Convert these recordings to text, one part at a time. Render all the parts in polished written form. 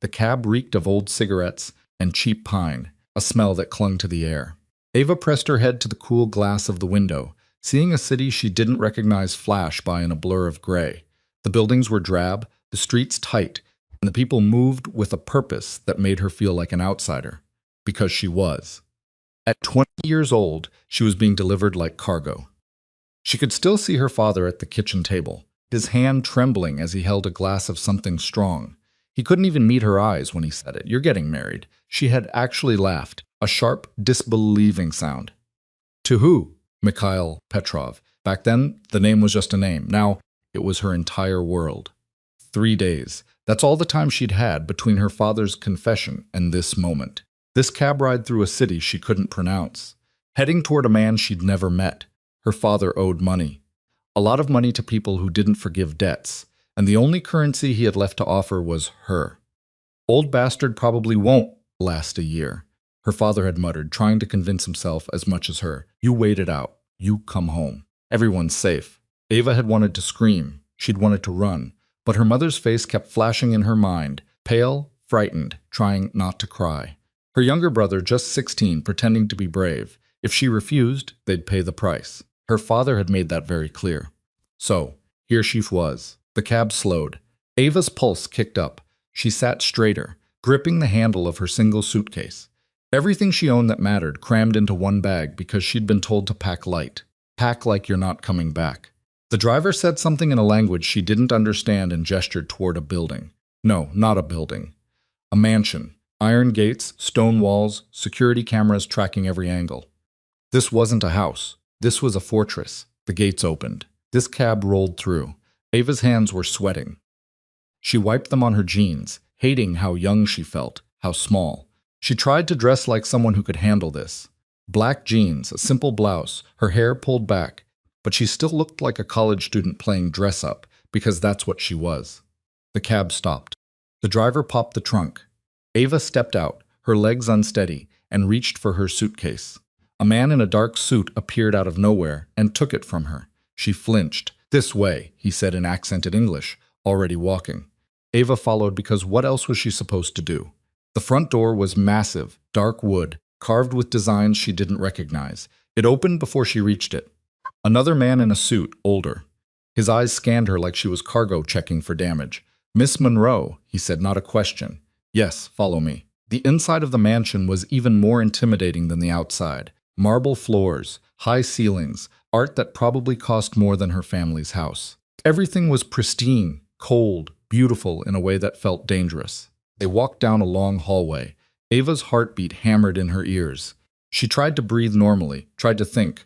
The cab reeked of old cigarettes and cheap pine, a smell that clung to the air. Ava pressed her head to the cool glass of the window, seeing a city she didn't recognize flash by in a blur of gray. The buildings were drab, the streets tight, and the people moved with a purpose that made her feel like an outsider. Because she was. At 20 years old, she was being delivered like cargo. She could still see her father at the kitchen table, his hand trembling as he held a glass of something strong. He couldn't even meet her eyes when he said it. "You're getting married." She had actually laughed, a sharp, disbelieving sound. To who? Mikhail Petrov. Back then, the name was just a name. Now, it was her entire world. 3 days. That's all the time she'd had between her father's confession and this moment. This cab ride through a city she couldn't pronounce. Heading toward a man she'd never met. Her father owed money. A lot of money to people who didn't forgive debts. And the only currency he had left to offer was her. "Old bastard probably won't last a year," her father had muttered, trying to convince himself as much as her. "You wait it out. You come home. Everyone's safe." Ava had wanted to scream. She'd wanted to run. But her mother's face kept flashing in her mind, pale, frightened, trying not to cry. Her younger brother, just 16, pretending to be brave. If she refused, they'd pay the price. Her father had made that very clear. So, here she was. The cab slowed. Ava's pulse kicked up. She sat straighter, gripping the handle of her single suitcase. Everything she owned that mattered crammed into one bag because she'd been told to pack light. Pack like you're not coming back. The driver said something in a language she didn't understand and gestured toward a building. No, not a building. A mansion. Iron gates, stone walls, security cameras tracking every angle. This wasn't a house. This was a fortress. The gates opened. This cab rolled through. Ava's hands were sweating. She wiped them on her jeans, hating how young she felt, how small. She tried to dress like someone who could handle this. Black jeans, a simple blouse, her hair pulled back, but she still looked like a college student playing dress-up, because that's what she was. The cab stopped. The driver popped the trunk. Ava stepped out, her legs unsteady, and reached for her suitcase. A man in a dark suit appeared out of nowhere and took it from her. She flinched. "This way," he said in accented English, already walking. Ava followed because what else was she supposed to do? The front door was massive, dark wood, carved with designs she didn't recognize. It opened before she reached it. Another man in a suit, older. His eyes scanned her like she was cargo checking for damage. "Miss Monroe," he said, not a question. "Yes, follow me." The inside of the mansion was even more intimidating than the outside. Marble floors, high ceilings, art that probably cost more than her family's house. Everything was pristine, cold, beautiful in a way that felt dangerous. They walked down a long hallway. Ava's heartbeat hammered in her ears. She tried to breathe normally, tried to think.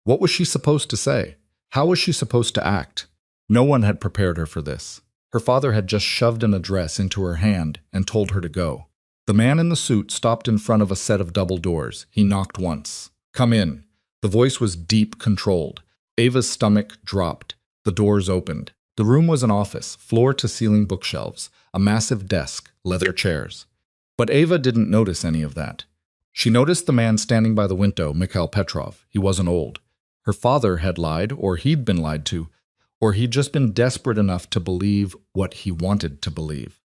What was she supposed to say? How was she supposed to act? No one had prepared her for this. Her father had just shoved an address into her hand and told her to go. The man in the suit stopped in front of a set of double doors. He knocked once. "Come in." The voice was deep, controlled. Ava's stomach dropped. The doors opened. The room was an office, floor-to-ceiling bookshelves, a massive desk, leather chairs. But Ava didn't notice any of that. She noticed the man standing by the window, Mikhail Petrov. He wasn't old. Her father had lied, or he'd been lied to, or he'd just been desperate enough to believe what he wanted to believe.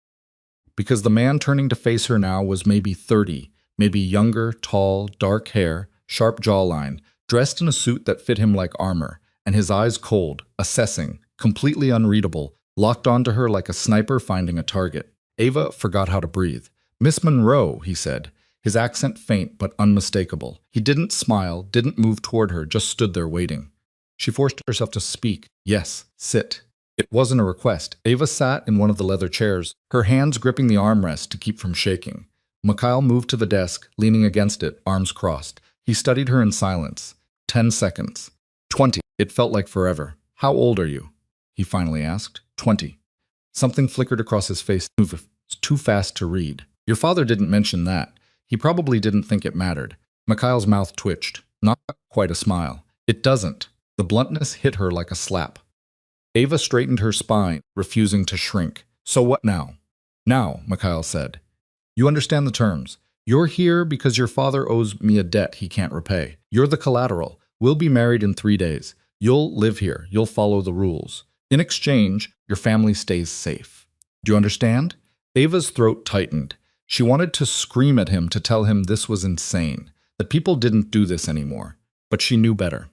Because the man turning to face her now was maybe 30, maybe younger, tall, dark hair, sharp jawline, dressed in a suit that fit him like armor, and his eyes cold, assessing, completely unreadable, locked onto her like a sniper finding a target. Ava forgot how to breathe. "Miss Monroe," he said, his accent faint but unmistakable. He didn't smile, didn't move toward her, just stood there waiting. She forced herself to speak. "Yes, sit." It wasn't a request. Ava sat in one of the leather chairs, her hands gripping the armrest to keep from shaking. Mikhail moved to the desk, leaning against it, arms crossed. He studied her in silence. 10 seconds. 20. It felt like forever. "How old are you?" he finally asked. 20. Something flickered across his face, too fast to read. "Your father didn't mention that. He probably didn't think it mattered." Mikhail's mouth twitched. Not quite a smile. "It doesn't." The bluntness hit her like a slap. Ava straightened her spine, refusing to shrink. "So what now?" "Now," Mikhail said. "You understand the terms. You're here because your father owes me a debt he can't repay. You're the collateral. We'll be married in 3 days. You'll live here. You'll follow the rules. In exchange, your family stays safe. Do you understand?" Ava's throat tightened. She wanted to scream at him to tell him this was insane, that people didn't do this anymore. But she knew better.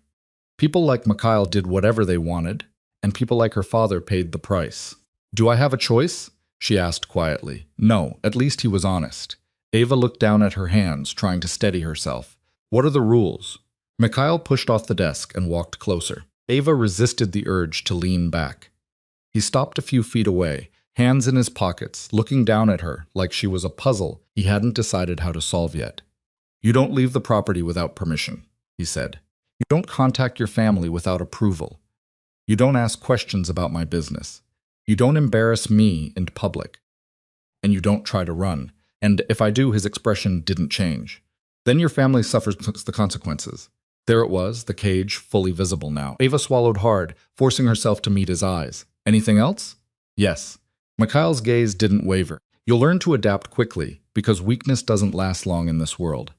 People like Mikhail did whatever they wanted, and people like her father paid the price. "Do I have a choice?" she asked quietly. No, at least he was honest. Ava looked down at her hands, trying to steady herself. "What are the rules?" Mikhail pushed off the desk and walked closer. Ava resisted the urge to lean back. He stopped a few feet away, hands in his pockets, looking down at her like she was a puzzle he hadn't decided how to solve yet. "You don't leave the property without permission," he said. "You don't contact your family without approval. You don't ask questions about my business. You don't embarrass me in public. And you don't try to run. And if I do," his expression didn't change. "Then your family suffers the consequences." There it was, the cage, fully visible now. Ava swallowed hard, forcing herself to meet his eyes. "Anything else?" "Yes." Mikhail's gaze didn't waver. "You'll learn to adapt quickly, because weakness doesn't last long in this world."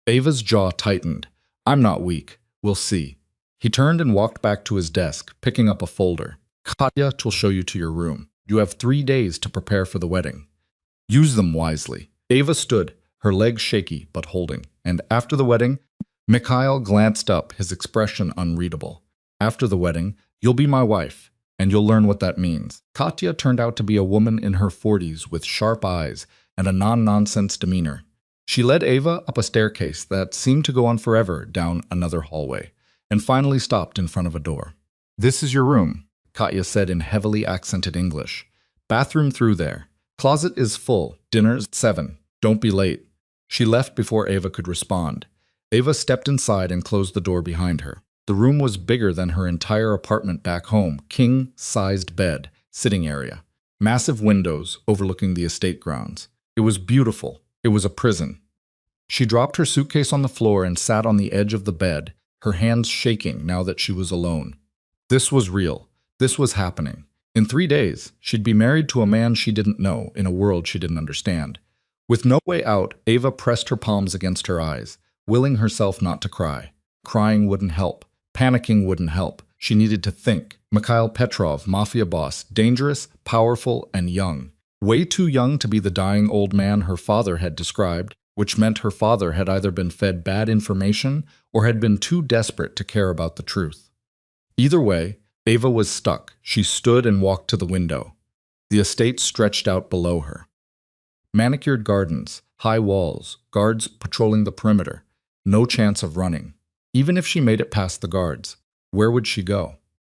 Ava's jaw tightened. "I'm not weak. We'll see." He turned and walked back to his desk, picking up a folder. "Katya will show you to your room. You have 3 days to prepare for the wedding. Use them wisely." Ava stood, her legs shaky but holding, and after the wedding, Mikhail glanced up, his expression unreadable. "After the wedding, you'll be my wife, and you'll learn what that means." Katya turned out to be a woman in her 40s with sharp eyes and a non-nonsense demeanor. She led Ava up a staircase that seemed to go on forever down another hallway, and finally stopped in front of a door. "This is your room," Katya said in heavily accented English. "Bathroom through there. Closet is full. Dinner's at 7. Don't be late." She left before Ava could respond. Ava stepped inside and closed the door behind her. The room was bigger than her entire apartment back home. King-sized bed, sitting area, massive windows overlooking the estate grounds. It was beautiful. It was a prison. She dropped her suitcase on the floor and sat on the edge of the bed, her hands shaking now that she was alone. This was real. This was happening. In 3 days, she'd be married to a man she didn't know in a world she didn't understand. With no way out, Ava pressed her palms against her eyes, willing herself not to cry. Crying wouldn't help. Panicking wouldn't help. She needed to think. Mikhail Petrov, mafia boss, dangerous, powerful, and young. Way too young to be the dying old man her father had described, which meant her father had either been fed bad information or had been too desperate to care about the truth. Either way, Ava was stuck. She stood and walked to the window. The estate stretched out below her. Manicured gardens, high walls, guards patrolling the perimeter. No chance of running. Even if she made it past the guards, where would she go?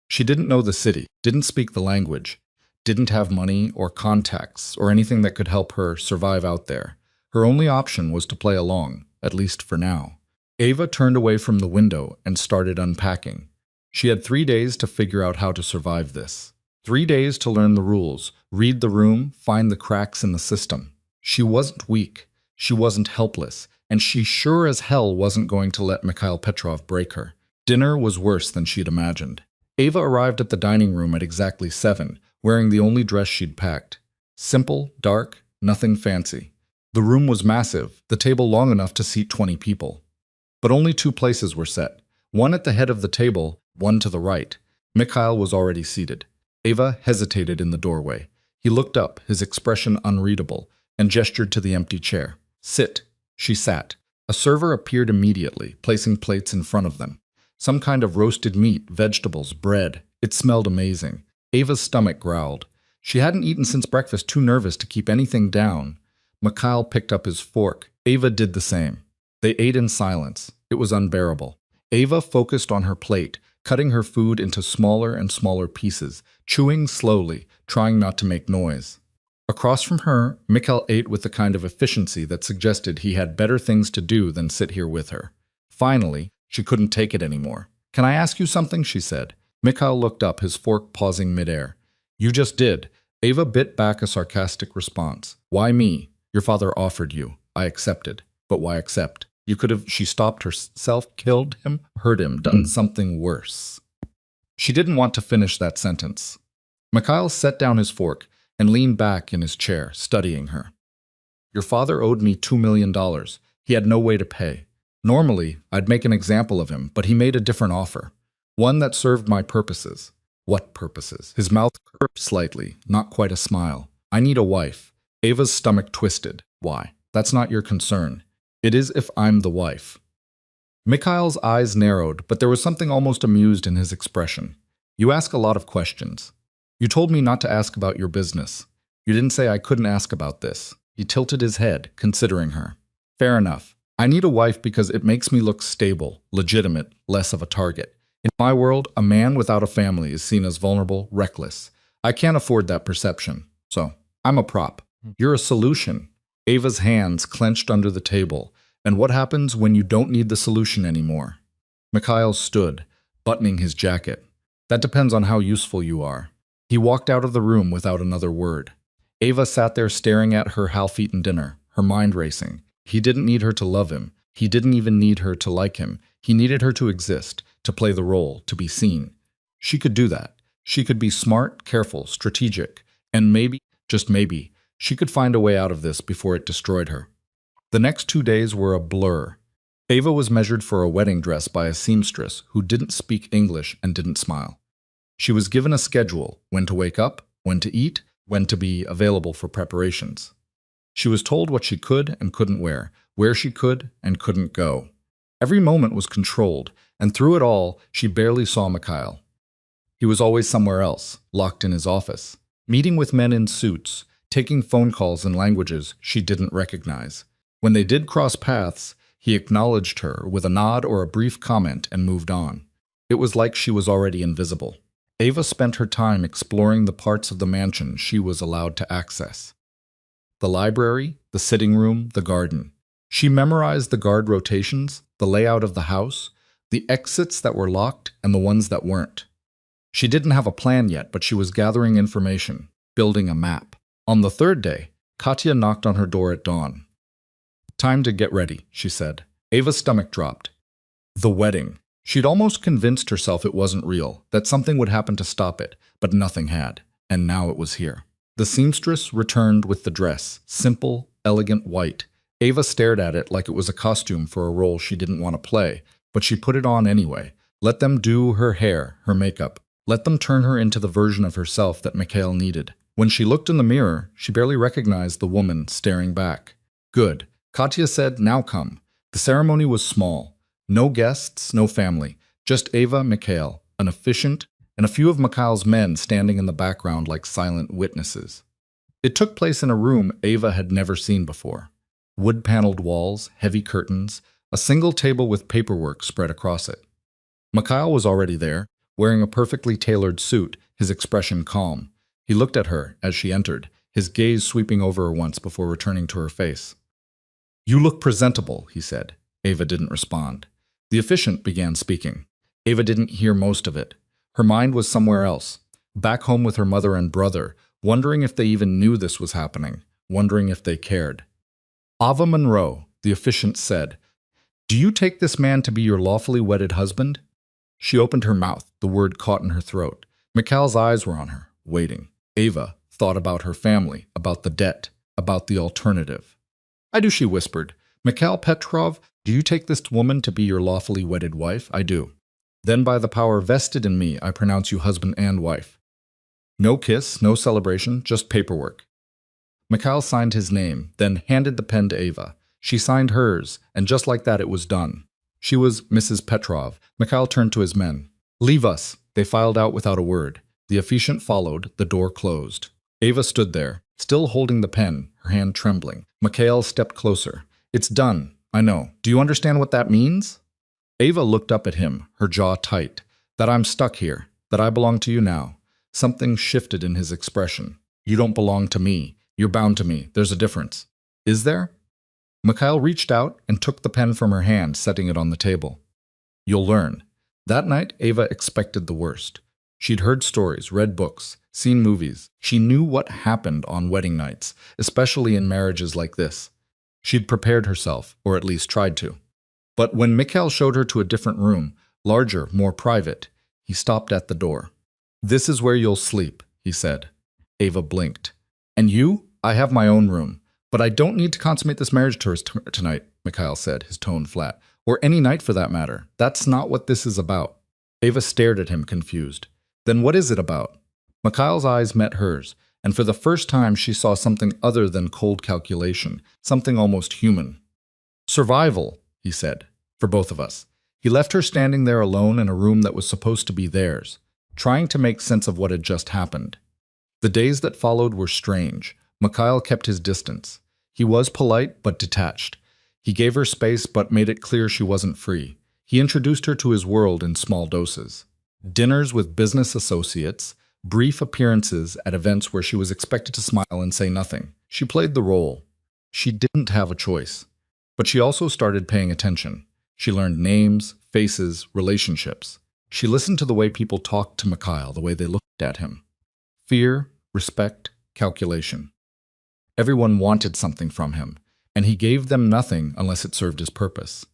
She didn't know the city, didn't speak the language, didn't have money or contacts or anything that could help her survive out there. Her only option was to play along, at least for now. Ava turned away from the window and started unpacking. She had 3 days to figure out how to survive this. 3 days to learn the rules, read the room, find the cracks in the system. She wasn't weak. She wasn't helpless. And she sure as hell wasn't going to let Mikhail Petrov break her. Dinner was worse than she'd imagined. Ava arrived at the dining room at exactly 7, wearing the only dress she'd packed. Simple, dark, nothing fancy. The room was massive, the table long enough to seat 20 people. But only 2 places were set, one at the head of the table, one to the right. Mikhail was already seated. Ava hesitated in the doorway. He looked up, his expression unreadable, and gestured to the empty chair. "Sit." She sat. A server appeared immediately, placing plates in front of them. Some kind of roasted meat, vegetables, bread. It smelled amazing. Ava's stomach growled. She hadn't eaten since breakfast, too nervous to keep anything down. Mikhail picked up his fork. Ava did the same. They ate in silence. It was unbearable. Ava focused on her plate, cutting her food into smaller and smaller pieces, chewing slowly, trying not to make noise. Across from her, Mikhail ate with the kind of efficiency that suggested he had better things to do than sit here with her. Finally, she couldn't take it anymore. "Can I ask you something?" she said. Mikhail looked up, his fork pausing midair. "You just did." Ava bit back a sarcastic response. "Why me? Your father offered you. I accepted. But why accept? You could have..." She stopped herself, killed him, hurt him, done something worse. She didn't want to finish that sentence. Mikhail set down his fork and leaned back in his chair, studying her. "Your father owed me $2 million. He had no way to pay. Normally, I'd make an example of him, but he made a different offer. One that served my purposes." "What purposes?" His mouth curved slightly, not quite a smile. "I need a wife. Ava's stomach twisted. Why? That's not your concern. It is if I'm the wife. Mikhail's eyes narrowed, but there was something almost amused in his expression. You ask a lot of questions. You told me not to ask about your business. You didn't say I couldn't ask about this. He tilted his head, considering her. Fair enough. I need a wife because it makes me look stable, legitimate, less of a target. In my world, a man without a family is seen as vulnerable, reckless. I can't afford that perception. So, I'm a prop. You're a solution. Ava's hands clenched under the table. And what happens when you don't need the solution anymore? Mikhail stood, buttoning his jacket. That depends on how useful you are. He walked out of the room without another word. Ava sat there staring at her half-eaten dinner, her mind racing. He didn't need her to love him. He didn't even need her to like him. He needed her to exist, to play the role, to be seen. She could do that. She could be smart, careful, strategic, and maybe, just maybe, she could find a way out of this before it destroyed her. The next 2 days were a blur. Ava was measured for a wedding dress by a seamstress who didn't speak English and didn't smile. She was given a schedule, when to wake up, when to eat, when to be available for preparations. She was told what she could and couldn't wear, where she could and couldn't go. Every moment was controlled, and through it all, she barely saw Mikhail. He was always somewhere else, locked in his office, meeting with men in suits, taking phone calls in languages she didn't recognize. When they did cross paths, he acknowledged her with a nod or a brief comment and moved on. It was like she was already invisible. Ava spent her time exploring the parts of the mansion she was allowed to access. The library, the sitting room, the garden. She memorized the guard rotations, the layout of the house, the exits that were locked and the ones that weren't. She didn't have a plan yet, but she was gathering information, building a map. On the third day, Katya knocked on her door at dawn. Time to get ready, she said. Ava's stomach dropped. The wedding. She'd almost convinced herself it wasn't real, that something would happen to stop it, but nothing had, and now it was here. The seamstress returned with the dress, simple, elegant white. Ava stared at it like it was a costume for a role she didn't want to play, but she put it on anyway. Let them do her hair, her makeup. Let them turn her into the version of herself that Mikhail needed. When she looked in the mirror, she barely recognized the woman staring back. Good. Katya said, now come. The ceremony was small. No guests, no family. Just Ava, Mikhail, an efficient, and a few of Mikhail's men standing in the background like silent witnesses. It took place in a room Ava had never seen before. Wood-paneled walls, heavy curtains, a single table with paperwork spread across it. Mikhail was already there, wearing a perfectly tailored suit, his expression calm. He looked at her as she entered, his gaze sweeping over her once before returning to her face. You look presentable, he said. Ava didn't respond. The officiant began speaking. Ava didn't hear most of it. Her mind was somewhere else, back home with her mother and brother, wondering if they even knew this was happening, wondering if they cared. Ava Monroe, the officiant said, do you take this man to be your lawfully wedded husband? She opened her mouth, the word caught in her throat. Mikhail's eyes were on her, waiting. Ava thought about her family, about the debt, about the alternative. I do, she whispered. Mikhail Petrov, do you take this woman to be your lawfully wedded wife? I do. Then by the power vested in me, I pronounce you husband and wife. No kiss, no celebration, just paperwork. Mikhail signed his name, then handed the pen to Ava. She signed hers, and just like that it was done. She was Mrs. Petrov. Mikhail turned to his men. Leave us. They filed out without a word. The officiant followed, the door closed. Ava stood there, still holding the pen, her hand trembling. Mikhail stepped closer. It's done, I know. Do you understand what that means? Ava looked up at him, her jaw tight. That I'm stuck here, that I belong to you now. Something shifted in his expression. You don't belong to me. You're bound to me. There's a difference. Is there? Mikhail reached out and took the pen from her hand, setting it on the table. You'll learn. That night, Ava expected the worst. She'd heard stories, read books, seen movies. She knew what happened on wedding nights, especially in marriages like this. She'd prepared herself, or at least tried to. But when Mikhail showed her to a different room, larger, more private, he stopped at the door. This is where you'll sleep, he said. Ava blinked. And you? I have my own room. But I don't need to consummate this marriage tonight, Mikhail said, his tone flat. Or any night for that matter. That's not what this is about. Ava stared at him, confused. Then what is it about? Mikhail's eyes met hers, And for the first time, she saw something other than cold calculation, something almost human. Survival, he said, for both of us. He left her standing there alone in a room that was supposed to be theirs, trying to make sense of what had just happened. The days that followed were strange. Mikhail kept his distance. He was polite but detached. He gave her space but made it clear she wasn't free. He introduced her to his world in small doses. Dinners with business associates, brief appearances at events where she was expected to smile and say nothing. She played the role. She didn't have a choice. But she also started paying attention. She learned names, faces, relationships. She listened to the way people talked to Mikhail, the way they looked at him. Fear, respect, calculation. Everyone wanted something from him, and he gave them nothing unless it served his purpose.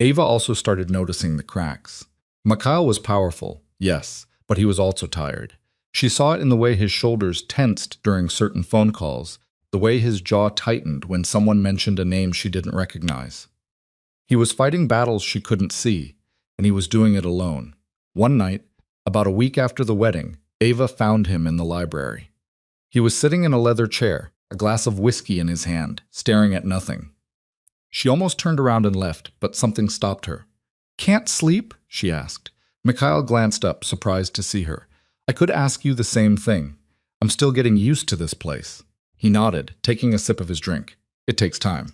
Ava also started noticing the cracks. Mikhail was powerful, yes, but he was also tired. She saw it in the way his shoulders tensed during certain phone calls, the way his jaw tightened when someone mentioned a name she didn't recognize. He was fighting battles she couldn't see, and he was doing it alone. One night, about a week after the wedding, Ava found him in the library. He was sitting in a leather chair, a glass of whiskey in his hand, staring at nothing. She almost turned around and left, but something stopped her. "Can't sleep?" she asked. Mikhail glanced up, surprised to see her. "I could ask you the same thing. I'm still getting used to this place." He nodded, taking a sip of his drink. "It takes time."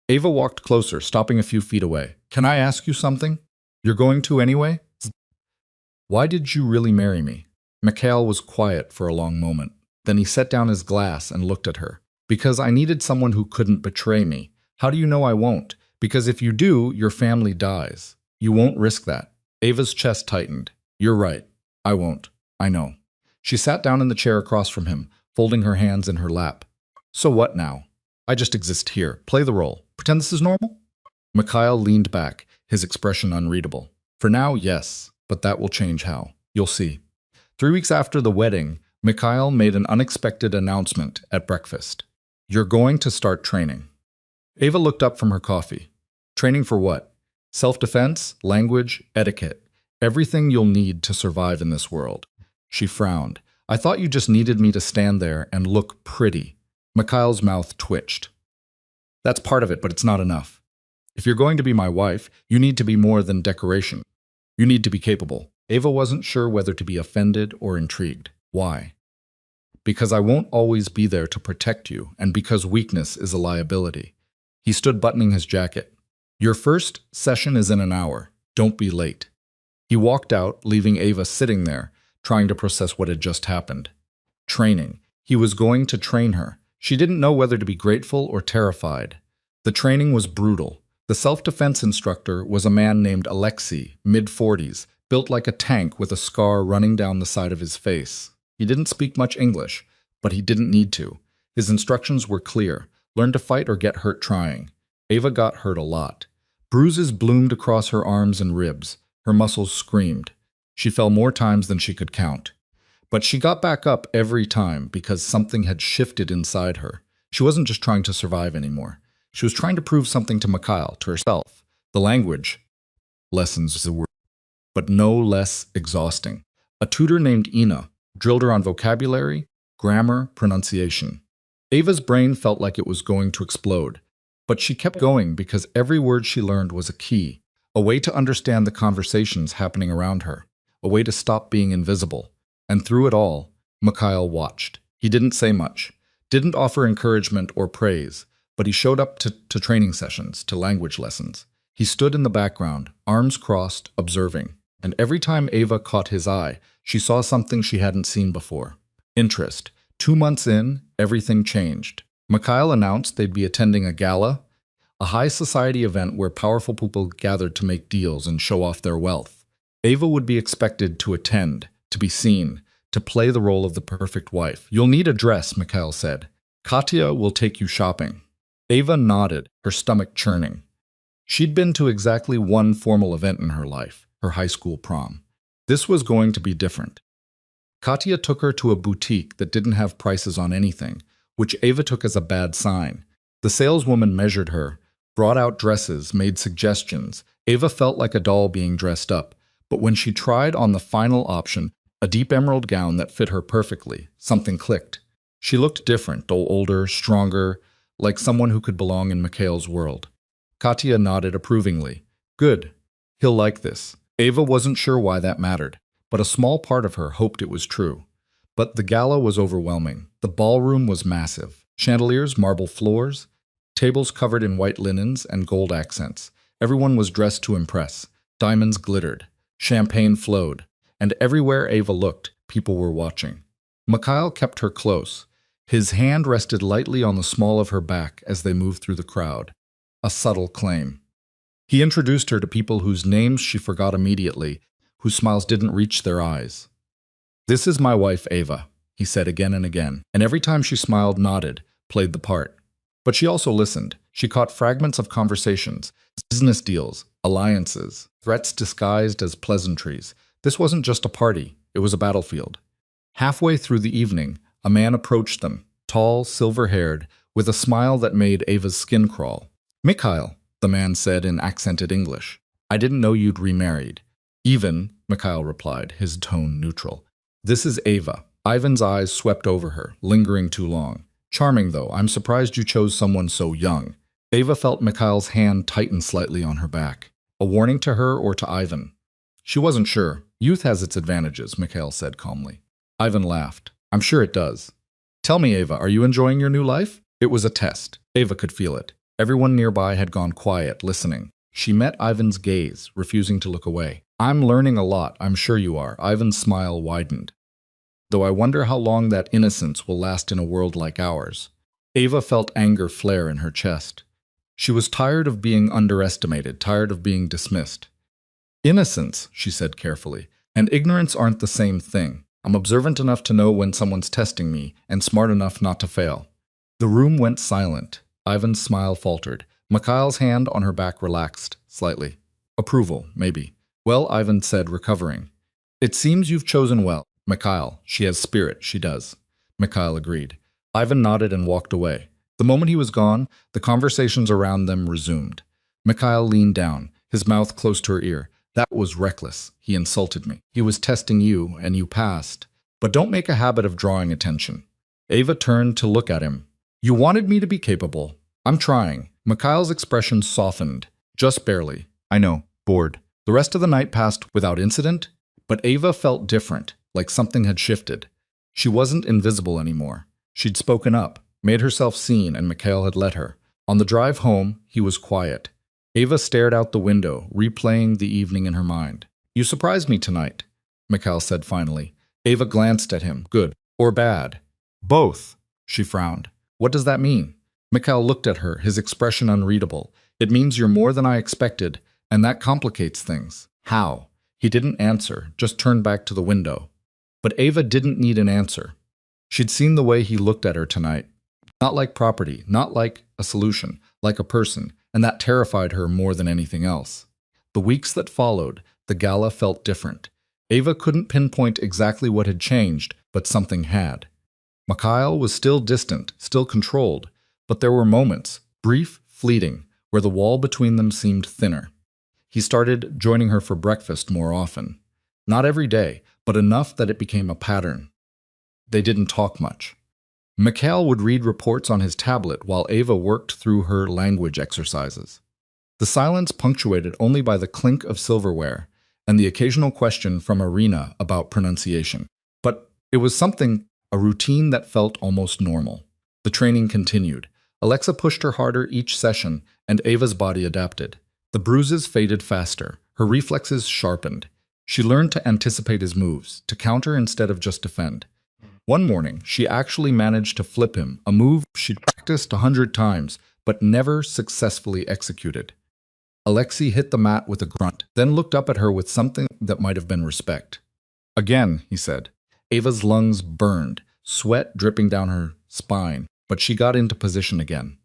Ava walked closer, stopping a few feet away. "Can I ask you something? You're going to anyway?" "Why did you really marry me?" Mikhail was quiet for a long moment. Then he set down his glass and looked at her. "Because I needed someone who couldn't betray me. How do you know I won't? Because if you do, your family dies. You won't risk that." Ava's chest tightened. "You're right. I won't. I know." She sat down in the chair across from him, folding her hands in her lap. "So what now? I just exist here. Play the role. Pretend this is normal?" Mikhail leaned back, his expression unreadable. "For now, yes, but that will change how. You'll see." 3 weeks after the wedding, Mikhail made an unexpected announcement at breakfast. "You're going to start training." Ava looked up from her coffee. "Training for what?" "Self-defense, language, etiquette. Everything you'll need to survive in this world." She frowned. "I thought you just needed me to stand there and look pretty." Mikhail's mouth twitched. "That's part of it, but it's not enough. If you're going to be my wife, you need to be more than decoration. You need to be capable." Ava wasn't sure whether to be offended or intrigued. "Why?" "Because I won't always be there to protect you, and because weakness is a liability." He stood buttoning his jacket. "Your first session is in an hour. Don't be late." He walked out, leaving Ava sitting there, trying to process what had just happened. Training. He was going to train her. She didn't know whether to be grateful or terrified. The training was brutal. The self-defense instructor was a man named Alexei, mid-40s, built like a tank with a scar running down the side of his face. He didn't speak much English, but he didn't need to. His instructions were clear. Learn to fight or get hurt trying. Ava got hurt a lot. Bruises bloomed across her arms and ribs. Her muscles screamed. She fell more times than she could count. But she got back up every time because something had shifted inside her. She wasn't just trying to survive anymore. She was trying to prove something to Mikhail, to herself. The language lessons is a word, but no less exhausting. A tutor named Ina drilled her on vocabulary, grammar, pronunciation. Ava's brain felt like it was going to explode, but she kept going because every word she learned was a key, a way to understand the conversations happening around her, a way to stop being invisible. And through it all, Mikhail watched. He didn't say much, didn't offer encouragement or praise, but he showed up to training sessions, to language lessons. He stood in the background, arms crossed, observing. And every time Ava caught his eye, she saw something she hadn't seen before. Interest. 2 months in, everything changed. Mikhail announced they'd be attending a gala, a high society event where powerful people gathered to make deals and show off their wealth. Ava would be expected to attend, to be seen, to play the role of the perfect wife. "You'll need a dress," Mikhail said. "Katya will take you shopping." Ava nodded, her stomach churning. She'd been to exactly one formal event in her life, her high school prom. This was going to be different. Katya took her to a boutique that didn't have prices on anything, which Ava took as a bad sign. The saleswoman measured her, brought out dresses, made suggestions. Ava felt like a doll being dressed up, but when she tried on the final option, a deep emerald gown that fit her perfectly, something clicked. She looked different, older, stronger, like someone who could belong in Mikhail's world. Katya nodded approvingly. Good. He'll like this. Ava wasn't sure why that mattered, but a small part of her hoped it was true. But the gala was overwhelming. The ballroom was massive. Chandeliers, marble floors, tables covered in white linens and gold accents. Everyone was dressed to impress. Diamonds glittered. Champagne flowed. And everywhere Ava looked, people were watching. Mikhail kept her close. His hand rested lightly on the small of her back as they moved through the crowd. A subtle claim. He introduced her to people whose names she forgot immediately, whose smiles didn't reach their eyes. This is my wife, Ava, he said again and again, and every time she smiled, nodded, played the part. But she also listened. She caught fragments of conversations, business deals, alliances, threats disguised as pleasantries. This wasn't just a party, it was a battlefield. Halfway through the evening, a man approached them, tall, silver-haired, with a smile that made Ava's skin crawl. Mikhail, the man said in accented English. I didn't know you'd remarried. Even, Mikhail replied, his tone neutral. This is Ava. Ivan's eyes swept over her, lingering too long. Charming, though. I'm surprised you chose someone so young. Ava felt Mikhail's hand tighten slightly on her back. A warning to her or to Ivan? She wasn't sure. Youth has its advantages, Mikhail said calmly. Ivan laughed. I'm sure it does. Tell me, Ava, are you enjoying your new life? It was a test. Ava could feel it. Everyone nearby had gone quiet, listening. She met Ivan's gaze, refusing to look away. I'm learning a lot, I'm sure you are. Ivan's smile widened. Though I wonder how long that innocence will last in a world like ours. Ava felt anger flare in her chest. She was tired of being underestimated, tired of being dismissed. Innocence, she said carefully, and ignorance aren't the same thing. I'm observant enough to know when someone's testing me, and smart enough not to fail. The room went silent. Ivan's smile faltered. Mikhail's hand on her back relaxed, slightly. Approval, maybe. Well, Ivan said, recovering. It seems you've chosen well. Mikhail, she has spirit, she does. Mikhail agreed. Ivan nodded and walked away. The moment he was gone, the conversations around them resumed. Mikhail leaned down, his mouth close to her ear. That was reckless. He insulted me. He was testing you, and you passed. But don't make a habit of drawing attention. Ava turned to look at him. You wanted me to be capable. I'm trying. Mikhail's expression softened, just barely. I know, bored. The rest of the night passed without incident, but Ava felt different, like something had shifted. She wasn't invisible anymore. She'd spoken up, made herself seen, and Mikhail had let her. On the drive home, he was quiet. Ava stared out the window, replaying the evening in her mind. You surprised me tonight, Mikhail said finally. Ava glanced at him. Good or bad? Both, she frowned. What does that mean? Mikhail looked at her, his expression unreadable. It means you're more than I expected, and that complicates things. How? He didn't answer, just turned back to the window. But Ava didn't need an answer. She'd seen the way he looked at her tonight. Not like property, not like a solution, like a person, and that terrified her more than anything else. The weeks that followed, the gala felt different. Ava couldn't pinpoint exactly what had changed, but something had. Mikhail was still distant, still controlled, but there were moments, brief, fleeting, where the wall between them seemed thinner. He started joining her for breakfast more often. Not every day, but enough that it became a pattern. They didn't talk much. Mikhail would read reports on his tablet while Ava worked through her language exercises. The silence punctuated only by the clink of silverware and the occasional question from Irina about pronunciation. But it was something, a routine that felt almost normal. The training continued. Alexa pushed her harder each session, and Ava's body adapted. The bruises faded faster. Her reflexes sharpened. She learned to anticipate his moves, to counter instead of just defend. One morning, she actually managed to flip him, a move she'd practiced 100 times, but never successfully executed. Alexei hit the mat with a grunt, then looked up at her with something that might have been respect. Again, he said. Ava's lungs burned, sweat dripping down her spine, but she got into position again.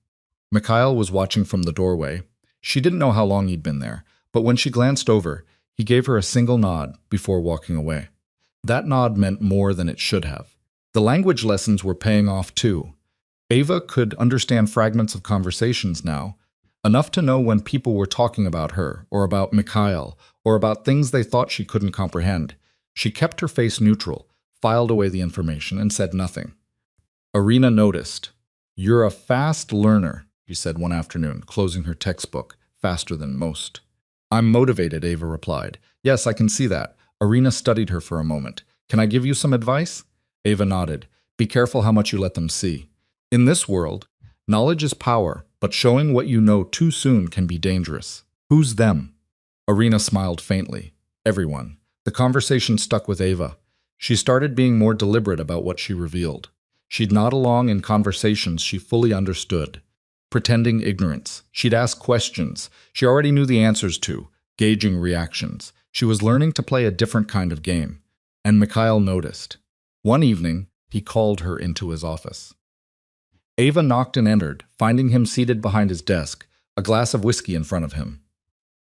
Mikhail was watching from the doorway. She didn't know how long he'd been there, but when she glanced over, he gave her a single nod before walking away. That nod meant more than it should have. The language lessons were paying off too. Ava could understand fragments of conversations now, enough to know when people were talking about her, or about Mikhail, or about things they thought she couldn't comprehend. She kept her face neutral, filed away the information, and said nothing. Irina noticed. "You're a fast learner," she said one afternoon, closing her textbook, faster than most. "I'm motivated," Ava replied. "Yes, I can see that." Irina studied her for a moment. "Can I give you some advice?" Ava nodded. "Be careful how much you let them see. In this world, knowledge is power, but showing what you know too soon can be dangerous." "Who's them?" Irina smiled faintly. "Everyone." The conversation stuck with Ava. She started being more deliberate about what she revealed. She'd nod along in conversations she fully understood, pretending ignorance. She'd ask questions she already knew the answers to, gauging reactions. She was learning to play a different kind of game. And Mikhail noticed. One evening, he called her into his office. Ava knocked and entered, finding him seated behind his desk, a glass of whiskey in front of him.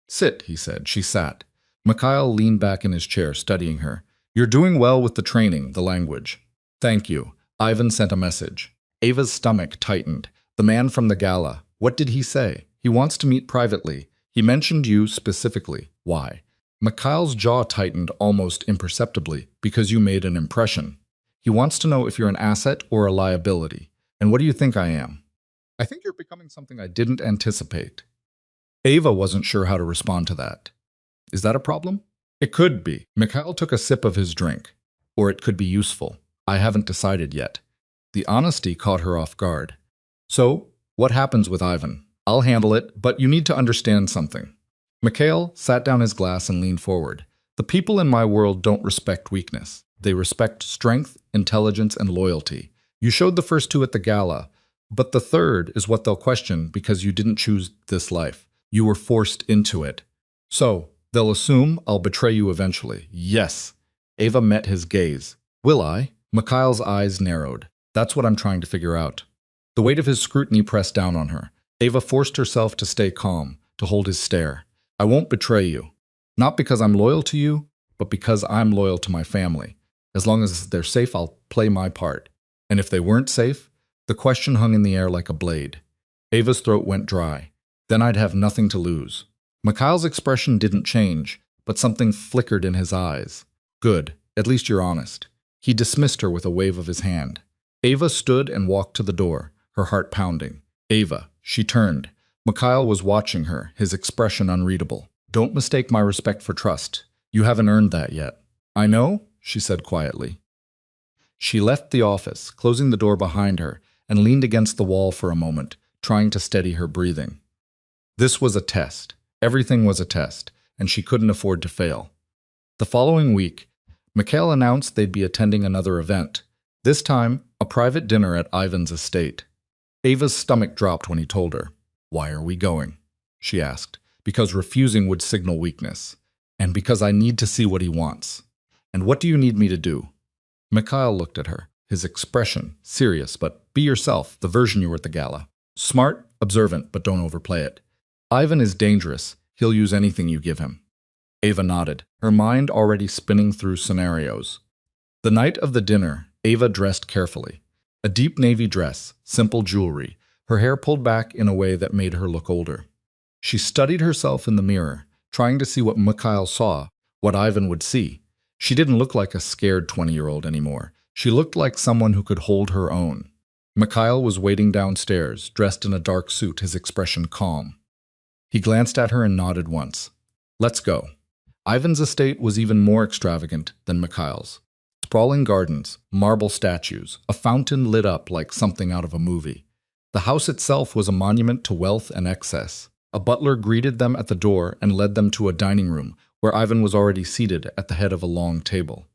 "Sit," he said. She sat. Mikhail leaned back in his chair, studying her. "You're doing well with the training, the language." "Thank you." Ivan sent a message. Ava's stomach tightened. "The man from the gala. What did he say?" "He wants to meet privately. He mentioned you specifically." "Why?" Mikhail's jaw tightened almost imperceptibly. "Because you made an impression. He wants to know if you're an asset or a liability. And what do you think I am?" "I think you're becoming something I didn't anticipate." Ava wasn't sure how to respond to that. "Is that a problem?" "It could be." Mikhail took a sip of his drink. "Or it could be useful. I haven't decided yet." The honesty caught her off guard. "So, what happens with Ivan? I'll handle it, but you need to understand something." Mikhail sat down his glass and leaned forward. "The people in my world don't respect weakness. They respect strength, intelligence, and loyalty. You showed the first two at the gala, but the third is what they'll question because you didn't choose this life. You were forced into it. So, they'll assume I'll betray you eventually." "Yes." Ava met his gaze. "Will I?" Mikhail's eyes narrowed. "That's what I'm trying to figure out." The weight of his scrutiny pressed down on her. Ava forced herself to stay calm, to hold his stare. "I won't betray you. Not because I'm loyal to you, but because I'm loyal to my family. As long as they're safe, I'll play my part. And if they weren't safe?" The question hung in the air like a blade. Ava's throat went dry. "Then I'd have nothing to lose." Mikhail's expression didn't change, but something flickered in his eyes. "Good. At least you're honest." He dismissed her with a wave of his hand. Ava stood and walked to the door, her heart pounding. "Ava." She turned. Mikhail was watching her, his expression unreadable. "Don't mistake my respect for trust. You haven't earned that yet." "I know," she said quietly. She left the office, closing the door behind her, and leaned against the wall for a moment, trying to steady her breathing. This was a test. Everything was a test, and she couldn't afford to fail. The following week, Mikhail announced they'd be attending another event, this time a private dinner at Ivan's estate. Ava's stomach dropped when he told her. "Why are we going?" she asked. "Because refusing would signal weakness, and because I need to see what he wants." "And what do you need me to do?" Mikhail looked at her, his expression serious, but "Be yourself, the version you were at the gala. Smart, observant, but don't overplay it. Ivan is dangerous. He'll use anything you give him." Ava nodded, her mind already spinning through scenarios. The night of the dinner, Ava dressed carefully. A deep navy dress, simple jewelry, her hair pulled back in a way that made her look older. She studied herself in the mirror, trying to see what Mikhail saw, what Ivan would see. She didn't look like a scared 20-year-old anymore. She looked like someone who could hold her own. Mikhail was waiting downstairs, dressed in a dark suit, his expression calm. He glanced at her and nodded once. "Let's go." Ivan's estate was even more extravagant than Mikhail's. Sprawling gardens, marble statues, a fountain lit up like something out of a movie. The house itself was a monument to wealth and excess. A butler greeted them at the door and led them to a dining room, where Ivan was already seated at the head of a long table.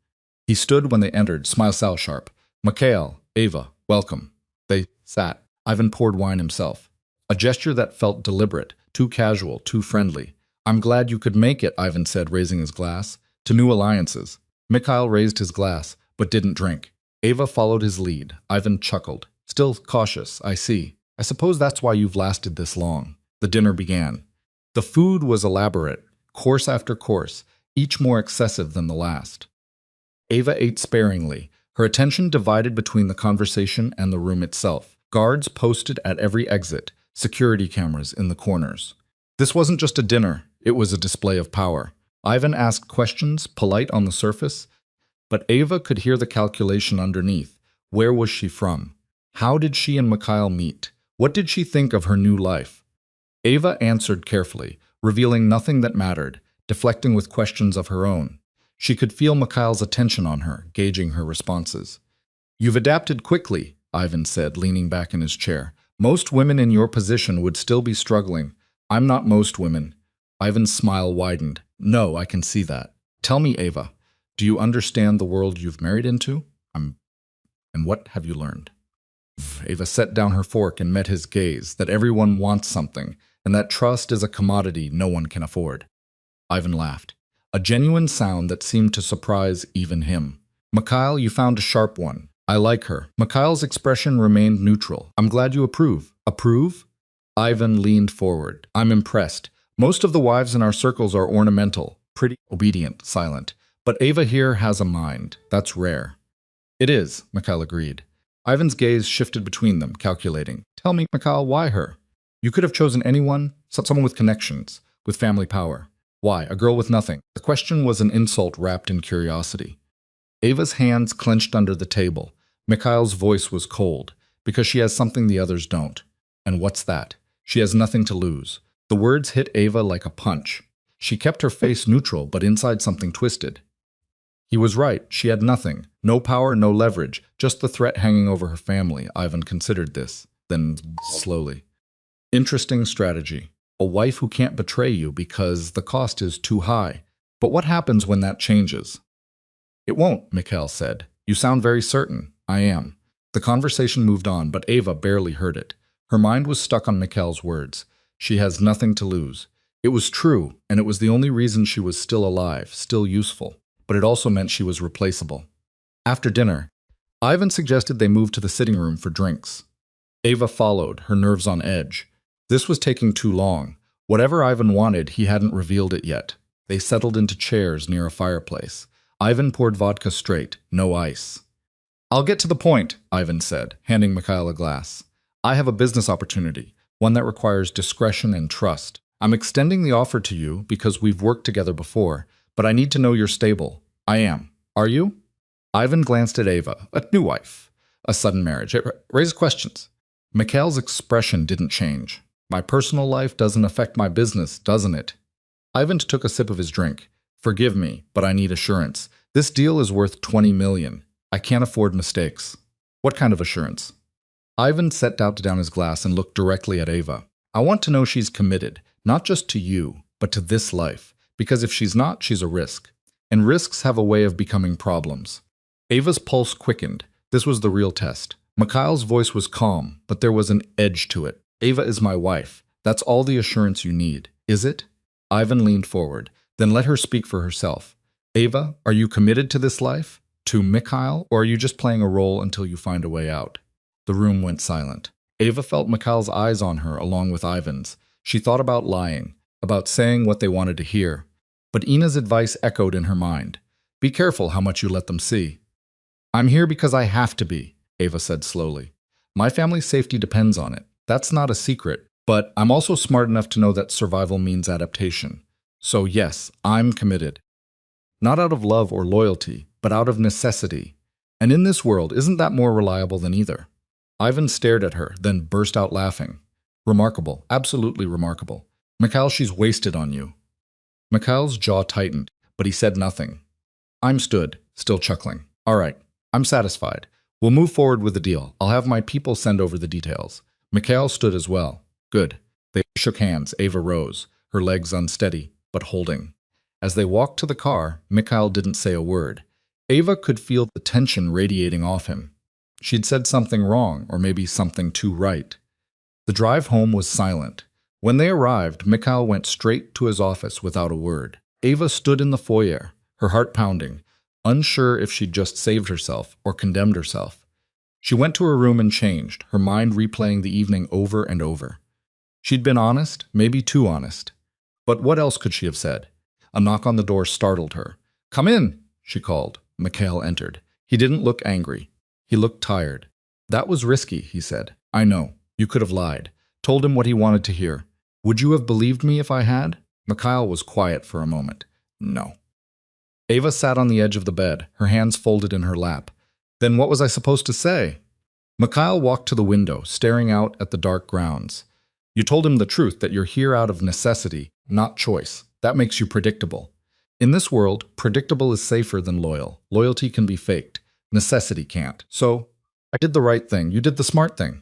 He stood when they entered, smile sharp. "Mikhail, Ava, welcome." They sat. Ivan poured wine himself. A gesture that felt deliberate, too casual, too friendly. "I'm glad you could make it," Ivan said, raising his glass. "To new alliances." Mikhail raised his glass, but didn't drink. Ava followed his lead. Ivan chuckled. "Still cautious, I see. I suppose that's why you've lasted this long." The dinner began. The food was elaborate, course after course, each more excessive than the last. Ava ate sparingly, her attention divided between the conversation and the room itself. Guards posted at every exit, security cameras in the corners. This wasn't just a dinner, it was a display of power. Ivan asked questions, polite on the surface, but Ava could hear the calculation underneath. Where was she from? How did she and Mikhail meet? What did she think of her new life? Ava answered carefully, revealing nothing that mattered, deflecting with questions of her own. She could feel Mikhail's attention on her, gauging her responses. You've adapted quickly, Ivan said, leaning back in his chair. Most women in your position would still be struggling. I'm not most women. Ivan's smile widened. No, I can see that. Tell me, Ava, do you understand the world you've married into? And what have you learned? Ava set down her fork and met his gaze, that everyone wants something, and that trust is a commodity no one can afford. Ivan laughed, a genuine sound that seemed to surprise even him. Mikhail, you found a sharp one. I like her. Mikhail's expression remained neutral. I'm glad you approve. Approve? Ivan leaned forward. I'm impressed. Most of the wives in our circles are ornamental, pretty, obedient, silent. But Ava here has a mind. That's rare. It is, Mikhail agreed. Ivan's gaze shifted between them, calculating. Tell me, Mikhail, why her? You could have chosen anyone, someone with connections, with family power. Why, a girl with nothing? The question was an insult wrapped in curiosity. Ava's hands clenched under the table. Mikhail's voice was cold, because she has something the others don't. And what's that? She has nothing to lose. The words hit Ava like a punch. She kept her face neutral, but inside something twisted. He was right. She had nothing. No power, no leverage. Just the threat hanging over her family. Ivan considered this, then slowly. Interesting strategy. A wife who can't betray you because the cost is too high. But what happens when that changes? It won't, Mikhail said. You sound very certain. I am. The conversation moved on, but Ava barely heard it. Her mind was stuck on Mikhail's words. She has nothing to lose. It was true, and it was the only reason she was still alive, still useful. But it also meant she was replaceable. After dinner, Ivan suggested they move to the sitting room for drinks. Ava followed, her nerves on edge. This was taking too long. Whatever Ivan wanted, he hadn't revealed it yet. They settled into chairs near a fireplace. Ivan poured vodka straight, no ice. I'll get to the point, Ivan said, handing Mikhail a glass. I have a business opportunity, one that requires discretion and trust. I'm extending the offer to you because we've worked together before, but I need to know you're stable. I am. Are you? Ivan glanced at Ava, a new wife. A sudden marriage. It raises questions. Mikhail's expression didn't change. My personal life doesn't affect my business, doesn't it? Ivan took a sip of his drink. Forgive me, but I need assurance. This deal is worth $20 million. I can't afford mistakes. What kind of assurance? Ivan set down his glass and looked directly at Ava. I want to know she's committed, not just to you, but to this life. Because if she's not, she's a risk. And risks have a way of becoming problems. Ava's pulse quickened. This was the real test. Mikhail's voice was calm, but there was an edge to it. Ava is my wife. That's all the assurance you need. Is it? Ivan leaned forward. Then let her speak for herself. Ava, are you committed to this life? To Mikhail? Or are you just playing a role until you find a way out? The room went silent. Ava felt Mikhail's eyes on her along with Ivan's. She thought about lying, about saying what they wanted to hear. But Ina's advice echoed in her mind. Be careful how much you let them see. I'm here because I have to be, Ava said slowly. My family's safety depends on it. That's not a secret, but I'm also smart enough to know that survival means adaptation. So yes, I'm committed. Not out of love or loyalty, but out of necessity. And in this world, isn't that more reliable than either? Ivan stared at her, then burst out laughing. Remarkable, absolutely remarkable. Mikhail, she's wasted on you. Mikhail's jaw tightened, but he said nothing. I'm stood, still chuckling. All right, I'm satisfied. We'll move forward with the deal. I'll have my people send over the details. Mikhail stood as well. Good. They shook hands. Ava rose, her legs unsteady, but holding. As they walked to the car, Mikhail didn't say a word. Ava could feel the tension radiating off him. She'd said something wrong, or maybe something too right. The drive home was silent. When they arrived, Mikhail went straight to his office without a word. Ava stood in the foyer, her heart pounding, unsure if she'd just saved herself or condemned herself. She went to her room and changed, her mind replaying the evening over and over. She'd been honest, maybe too honest. But what else could she have said? A knock on the door startled her. Come in, she called. Mikhail entered. He didn't look angry. He looked tired. That was risky, he said. I know. You could have lied. Told him what he wanted to hear. Would you have believed me if I had? Mikhail was quiet for a moment. No. Ava sat on the edge of the bed, her hands folded in her lap. Then what was I supposed to say? Mikhail walked to the window, staring out at the dark grounds. You told him the truth that you're here out of necessity, not choice. That makes you predictable. In this world, predictable is safer than loyal. Loyalty can be faked. Necessity can't. So, I did the right thing. You did the smart thing.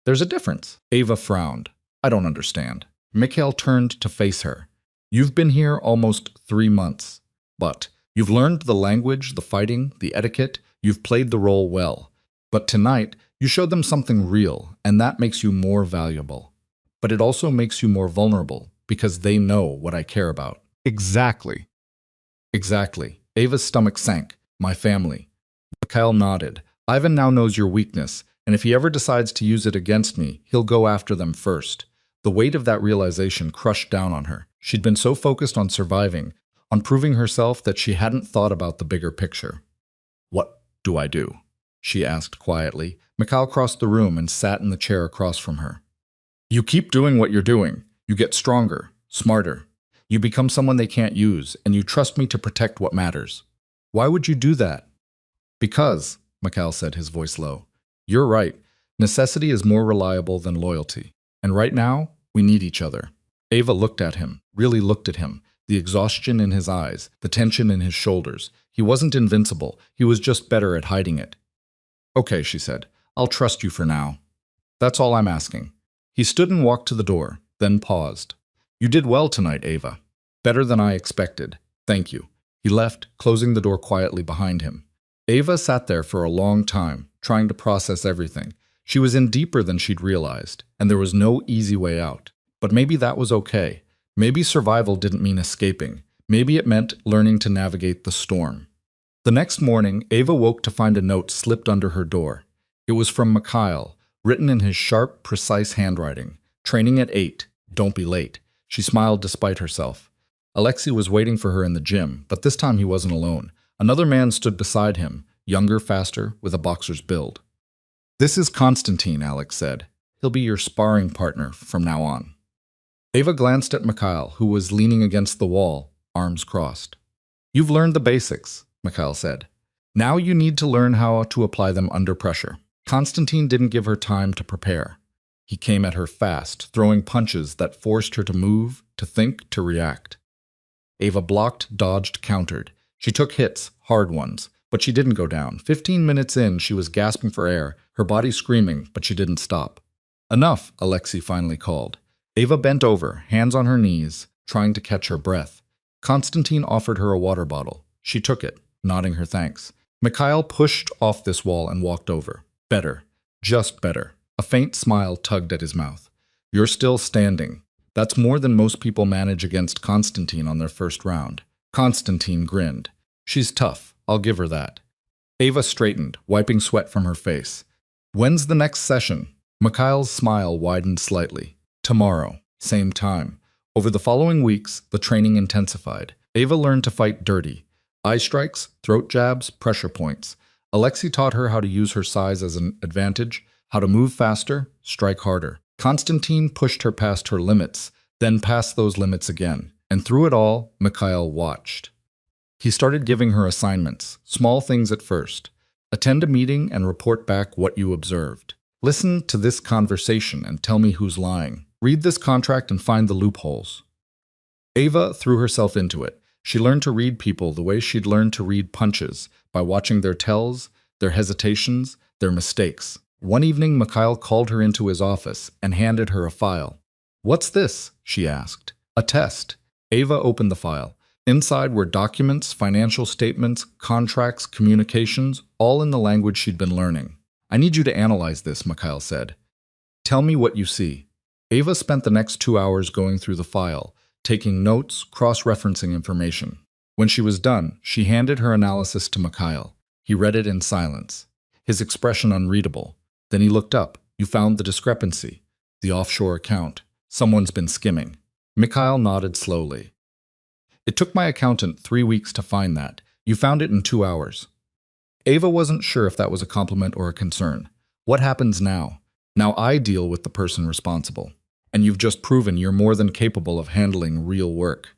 There's a difference. Ava frowned. I don't understand. Mikhail turned to face her. You've been here almost 3 months. But you've learned the language, the fighting, the etiquette. You've played the role well. But tonight, you showed them something real, and that makes you more valuable. But it also makes you more vulnerable, because they know what I care about. Exactly. Exactly. Ava's stomach sank. My family. Mikhail nodded. Ivan now knows your weakness, and if he ever decides to use it against me, he'll go after them first. The weight of that realization crushed down on her. She'd been so focused on surviving, on proving herself, that she hadn't thought about the bigger picture. What do I do? She asked quietly. Mikhail crossed the room and sat in the chair across from her. You keep doing what you're doing. You get stronger, smarter. You become someone they can't use, and you trust me to protect what matters. Why would you do that? Because, Mikhail said, his voice low. You're right. Necessity is more reliable than loyalty. And right now, we need each other. Ava looked at him, really looked at him, the exhaustion in his eyes, the tension in his shoulders. He wasn't invincible. He was just better at hiding it. Okay, she said. I'll trust you for now. That's all I'm asking. He stood and walked to the door, then paused. You did well tonight, Ava. Better than I expected. Thank you. He left, closing the door quietly behind him. Ava sat there for a long time, trying to process everything. She was in deeper than she'd realized, and there was no easy way out. But maybe that was okay. Maybe survival didn't mean escaping. Maybe it meant learning to navigate the storm. The next morning, Ava woke to find a note slipped under her door. It was from Mikhail, written in his sharp, precise handwriting. Training at 8. Don't be late. She smiled despite herself. Alexei was waiting for her in the gym, but this time he wasn't alone. Another man stood beside him, younger, faster, with a boxer's build. This is Konstantin, Alex said. He'll be your sparring partner from now on. Ava glanced at Mikhail, who was leaning against the wall, arms crossed. You've learned the basics, Mikhail said. Now you need to learn how to apply them under pressure. Konstantin didn't give her time to prepare. He came at her fast, throwing punches that forced her to move, to think, to react. Ava blocked, dodged, countered. She took hits, hard ones, but she didn't go down. 15 minutes in, she was gasping for air, her body screaming, but she didn't stop. Enough, Alexei finally called. Ava bent over, hands on her knees, trying to catch her breath. Konstantin offered her a water bottle. She took it, nodding her thanks. Mikhail pushed off this wall and walked over. Better. Just better. A faint smile tugged at his mouth. You're still standing. That's more than most people manage against Konstantin on their first round. Konstantin grinned. She's tough. I'll give her that. Ava straightened, wiping sweat from her face. When's the next session? Mikhail's smile widened slightly. Tomorrow. Same time. Over the following weeks, the training intensified. Ava learned to fight dirty. Eye strikes, throat jabs, pressure points. Alexei taught her how to use her size as an advantage, how to move faster, strike harder. Konstantin pushed her past her limits, then past those limits again. And through it all, Mikhail watched. He started giving her assignments, small things at first. Attend a meeting and report back what you observed. Listen to this conversation and tell me who's lying. Read this contract and find the loopholes. Ava threw herself into it. She learned to read people the way she'd learned to read punches, by watching their tells, their hesitations, their mistakes. One evening, Mikhail called her into his office and handed her a file. What's this? She asked. A test. Ava opened the file. Inside were documents, financial statements, contracts, communications, all in the language she'd been learning. I need you to analyze this, Mikhail said. Tell me what you see. Ava spent the next 2 hours going through the file, taking notes, cross-referencing information. When she was done, she handed her analysis to Mikhail. He read it in silence, his expression unreadable. Then he looked up. You found the discrepancy. The offshore account. Someone's been skimming. Mikhail nodded slowly. It took my accountant 3 weeks to find that. You found it in 2 hours. Ava wasn't sure if that was a compliment or a concern. What happens now? Now I deal with the person responsible. And you've just proven you're more than capable of handling real work.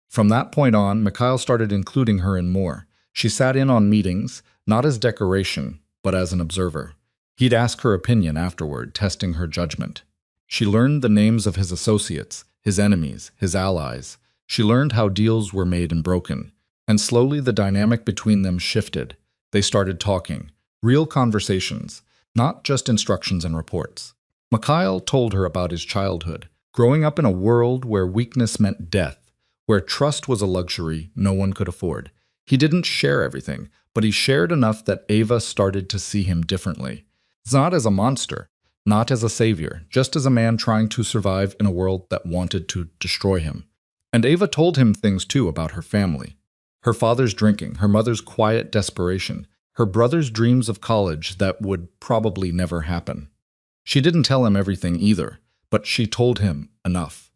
From that point on, Mikhail started including her in more. She sat in on meetings, not as decoration, but as an observer. He'd ask her opinion afterward, testing her judgment. She learned the names of his associates, his enemies, his allies. She learned how deals were made and broken. And slowly the dynamic between them shifted. They started talking. Real conversations, not just instructions and reports. Mikhail told her about his childhood, growing up in a world where weakness meant death, where trust was a luxury no one could afford. He didn't share everything, but he shared enough that Ava started to see him differently. Not as a monster, not as a savior, just as a man trying to survive in a world that wanted to destroy him. And Ava told him things too about her family. Her father's drinking, her mother's quiet desperation, her brother's dreams of college that would probably never happen. She didn't tell him everything either, but she told him enough.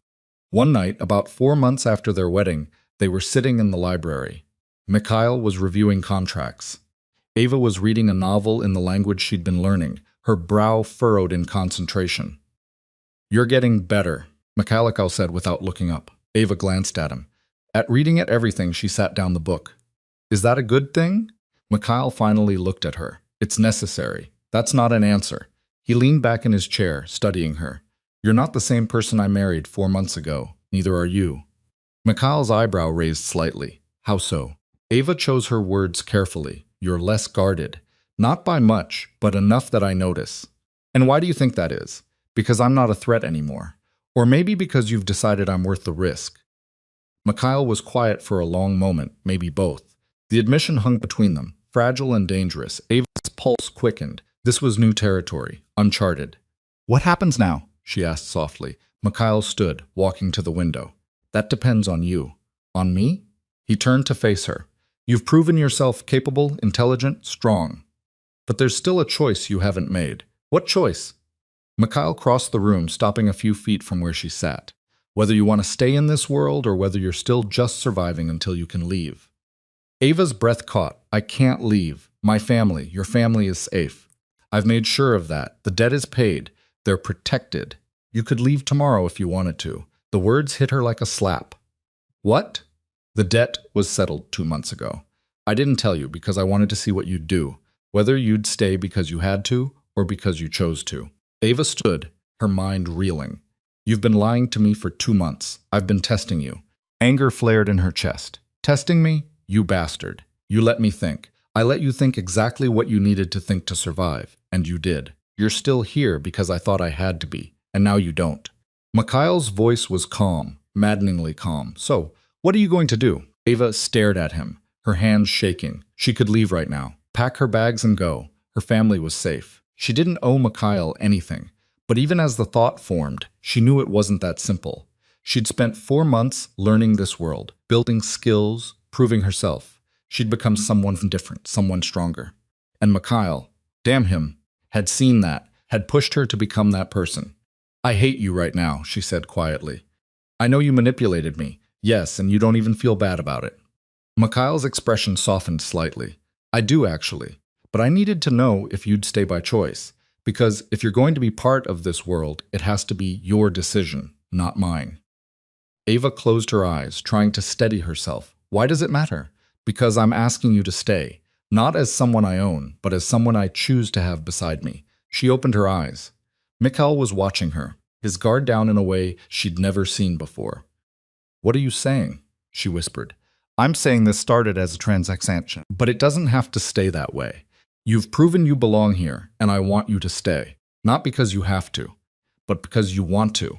One night, about 4 months after their wedding, they were sitting in the library. Mikhail was reviewing contracts. Ava was reading a novel in the language she'd been learning, her brow furrowed in concentration. "You're getting better," Mikhail said without looking up. Ava glanced at him. At reading it everything, she sat down the book. "Is that a good thing?" Mikhail finally looked at her. "It's necessary. That's not an answer." He leaned back in his chair, studying her. "You're not the same person I married 4 months ago. Neither are you." Mikhail's eyebrow raised slightly. "How so?" Ava chose her words carefully. "You're less guarded. Not by much, but enough that I notice." "And why do you think that is?" "Because I'm not a threat anymore. Or maybe because you've decided I'm worth the risk." Mikhail was quiet for a long moment, maybe both. The admission hung between them, fragile and dangerous. Ava's pulse quickened. This was new territory, uncharted. "What happens now?" she asked softly. Mikhail stood, walking to the window. "That depends on you." "On me?" He turned to face her. "You've proven yourself capable, intelligent, strong. But there's still a choice you haven't made." "What choice?" Mikhail crossed the room, stopping a few feet from where she sat. "Whether you want to stay in this world or whether you're still just surviving until you can leave." Ava's breath caught. "I can't leave. My family, your family is safe. I've made sure of that. The debt is paid. They're protected. You could leave tomorrow if you wanted to." The words hit her like a slap. "What?" "The debt was settled 2 months ago. I didn't tell you because I wanted to see what you'd do, whether you'd stay because you had to or because you chose to." Ava stood, her mind reeling. "You've been lying to me for 2 months. I've been testing you." Anger flared in her chest. "Testing me? You bastard. You let me think. I let you think exactly what you needed to think to survive, and you did. You're still here because I thought I had to be, and now you don't." Mikhail's voice was calm, maddeningly calm. "So, what are you going to do?" Ava stared at him, her hands shaking. She could leave right now, pack her bags and go. Her family was safe. She didn't owe Mikhail anything. But even as the thought formed, she knew it wasn't that simple. She'd spent 4 months learning this world, building skills, proving herself. She'd become someone different, someone stronger. And Mikhail, damn him, had seen that, had pushed her to become that person. "I hate you right now," she said quietly. "I know you manipulated me. Yes, and you don't even feel bad about it." Mikhail's expression softened slightly. "I do, actually. But I needed to know if you'd stay by choice. Because if you're going to be part of this world, it has to be your decision, not mine." Ava closed her eyes, trying to steady herself. "Why does it matter?" "Because I'm asking you to stay. Not as someone I own, but as someone I choose to have beside me." She opened her eyes. Mikhail was watching her, his guard down in a way she'd never seen before. "What are you saying?" she whispered. "I'm saying this started as a transaction, but it doesn't have to stay that way. You've proven you belong here, and I want you to stay. Not because you have to, but because you want to."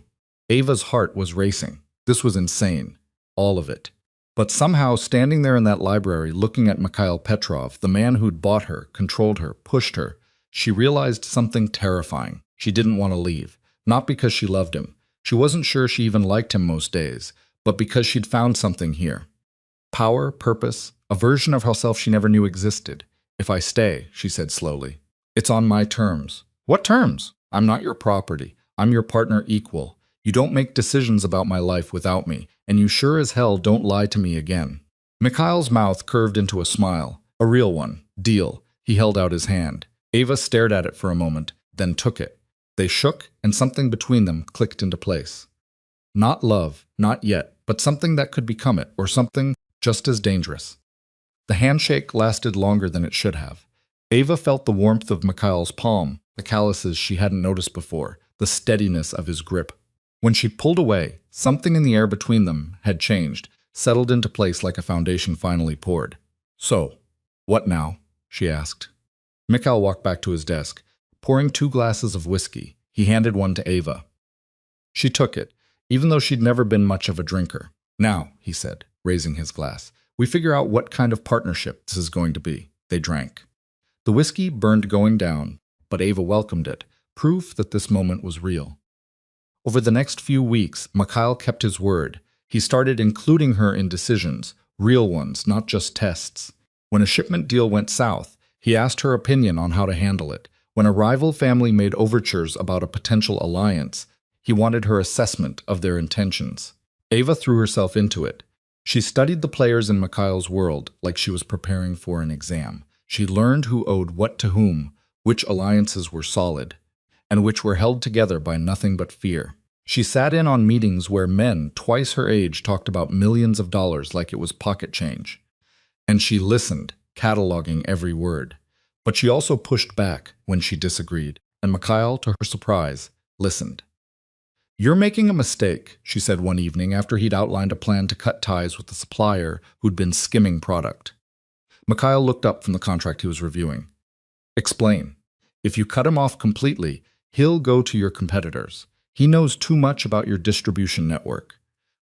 Ava's heart was racing. This was insane. All of it. But somehow, standing there in that library, looking at Mikhail Petrov, the man who'd bought her, controlled her, pushed her, she realized something terrifying. She didn't want to leave. Not because she loved him. She wasn't sure she even liked him most days, but because she'd found something here. Power, purpose, a version of herself she never knew existed. "If I stay," she said slowly, "it's on my terms." "What terms?" "I'm not your property. I'm your partner equal. You don't make decisions about my life without me, and you sure as hell don't lie to me again." Mikhail's mouth curved into a smile. "A real one. Deal." He held out his hand. Ava stared at it for a moment, then took it. They shook, and something between them clicked into place. Not love, not yet, but something that could become it, or something just as dangerous. The handshake lasted longer than it should have. Ava felt the warmth of Mikhail's palm, the calluses she hadn't noticed before, the steadiness of his grip. When she pulled away, something in the air between them had changed, settled into place like a foundation finally poured. "So, what now?" she asked. Mikhail walked back to his desk. Pouring 2 glasses of whiskey, he handed one to Ava. She took it, even though she'd never been much of a drinker. "Now," he said, raising his glass, "we figure out what kind of partnership this is going to be." They drank. The whiskey burned going down, but Ava welcomed it, proof that this moment was real. Over the next few weeks, Mikhail kept his word. He started including her in decisions, real ones, not just tests. When a shipment deal went south, he asked her opinion on how to handle it. When a rival family made overtures about a potential alliance, he wanted her assessment of their intentions. Ava threw herself into it. She studied the players in Mikhail's world like she was preparing for an exam. She learned who owed what to whom, which alliances were solid, and which were held together by nothing but fear. She sat in on meetings where men twice her age talked about millions of dollars like it was pocket change. And she listened, cataloging every word. But she also pushed back when she disagreed, and Mikhail, to her surprise, listened. "You're making a mistake," she said one evening after he'd outlined a plan to cut ties with the supplier who'd been skimming product. Mikhail looked up from the contract he was reviewing. "Explain. If you cut him off completely, he'll go to your competitors. He knows too much about your distribution network.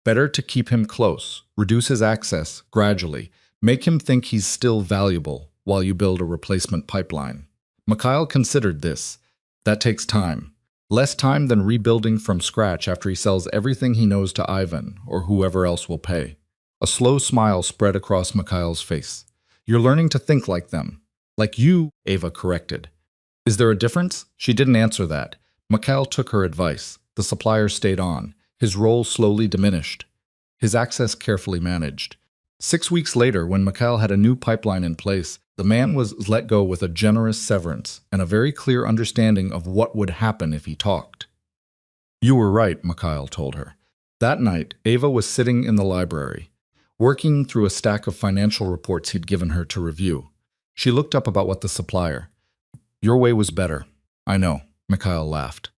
Better to keep him close, reduce his access gradually, make him think he's still valuable while you build a replacement pipeline." Mikhail considered this. That takes time. Less time than rebuilding from scratch after he sells everything he knows to Ivan or whoever else will pay. A slow smile spread across Mikhail's face. "You're learning to think like them." "Like you," Ava corrected. "Is there a difference?" She didn't answer that. Mikhail took her advice. The supplier stayed on. His role slowly diminished. His access carefully managed. 6 weeks later, when Mikhail had a new pipeline in place, the man was let go with a generous severance and a very clear understanding of what would happen if he talked. "You were right," Mikhail told her. That night, Ava was sitting in the library, working through a stack of financial reports he'd given her to review. She looked up about what the supplier. "Your way was better." "I know," Mikhail laughed.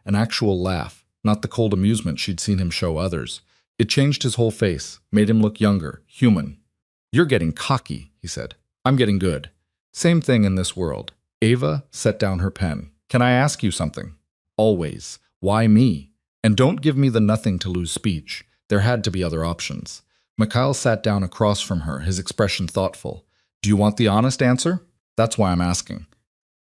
An actual laugh, not the cold amusement she'd seen him show others. It changed his whole face, made him look younger, human. "You're getting cocky," he said. "I'm getting good." Same thing in this world. Ava set down her pen. "Can I ask you something?" "Always. Why me? And don't give me the nothing to lose speech." There had to be other options. Mikhail sat down across from her, his expression thoughtful. "Do you want the honest answer?" "That's why I'm asking."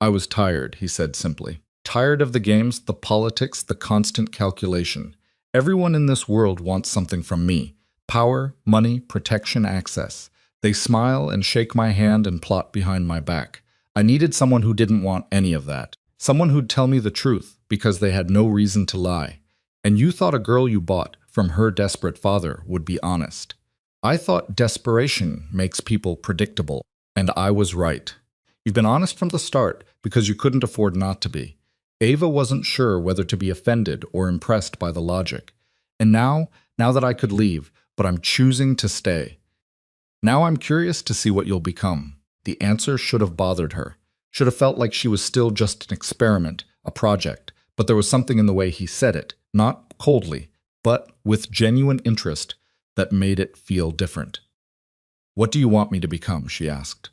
"I was tired," he said simply. "Tired of the games, the politics, the constant calculation. Everyone in this world wants something from me. Power, money, protection, access. They smile and shake my hand and plot behind my back. I needed someone who didn't want any of that. Someone who'd tell me the truth, because they had no reason to lie. And you thought a girl you bought from her desperate father would be honest. I thought desperation makes people predictable, and I was right. You've been honest from the start because you couldn't afford not to be." Ava wasn't sure whether to be offended or impressed by the logic. "And now that I could leave, but I'm choosing to stay. Now I'm curious to see what you'll become." The answer should have bothered her, should have felt like she was still just an experiment, a project, but there was something in the way he said it, not coldly, but with genuine interest that made it feel different. "What do you want me to become?" she asked.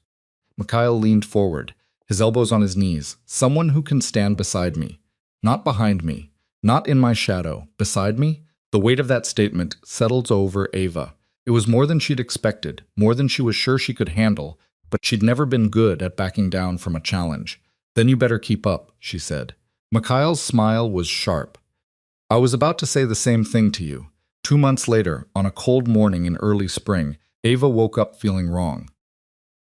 Mikhail leaned forward, his elbows on his knees. "Someone who can stand beside me. Not behind me. Not in my shadow. Beside me?" The weight of that statement settled over Ava. It was more than she'd expected, more than she was sure she could handle, but she'd never been good at backing down from a challenge. "Then you better keep up," she said. Mikhail's smile was sharp. "I was about to say the same thing to you." 2 months later, on a cold morning in early spring, Ava woke up feeling wrong.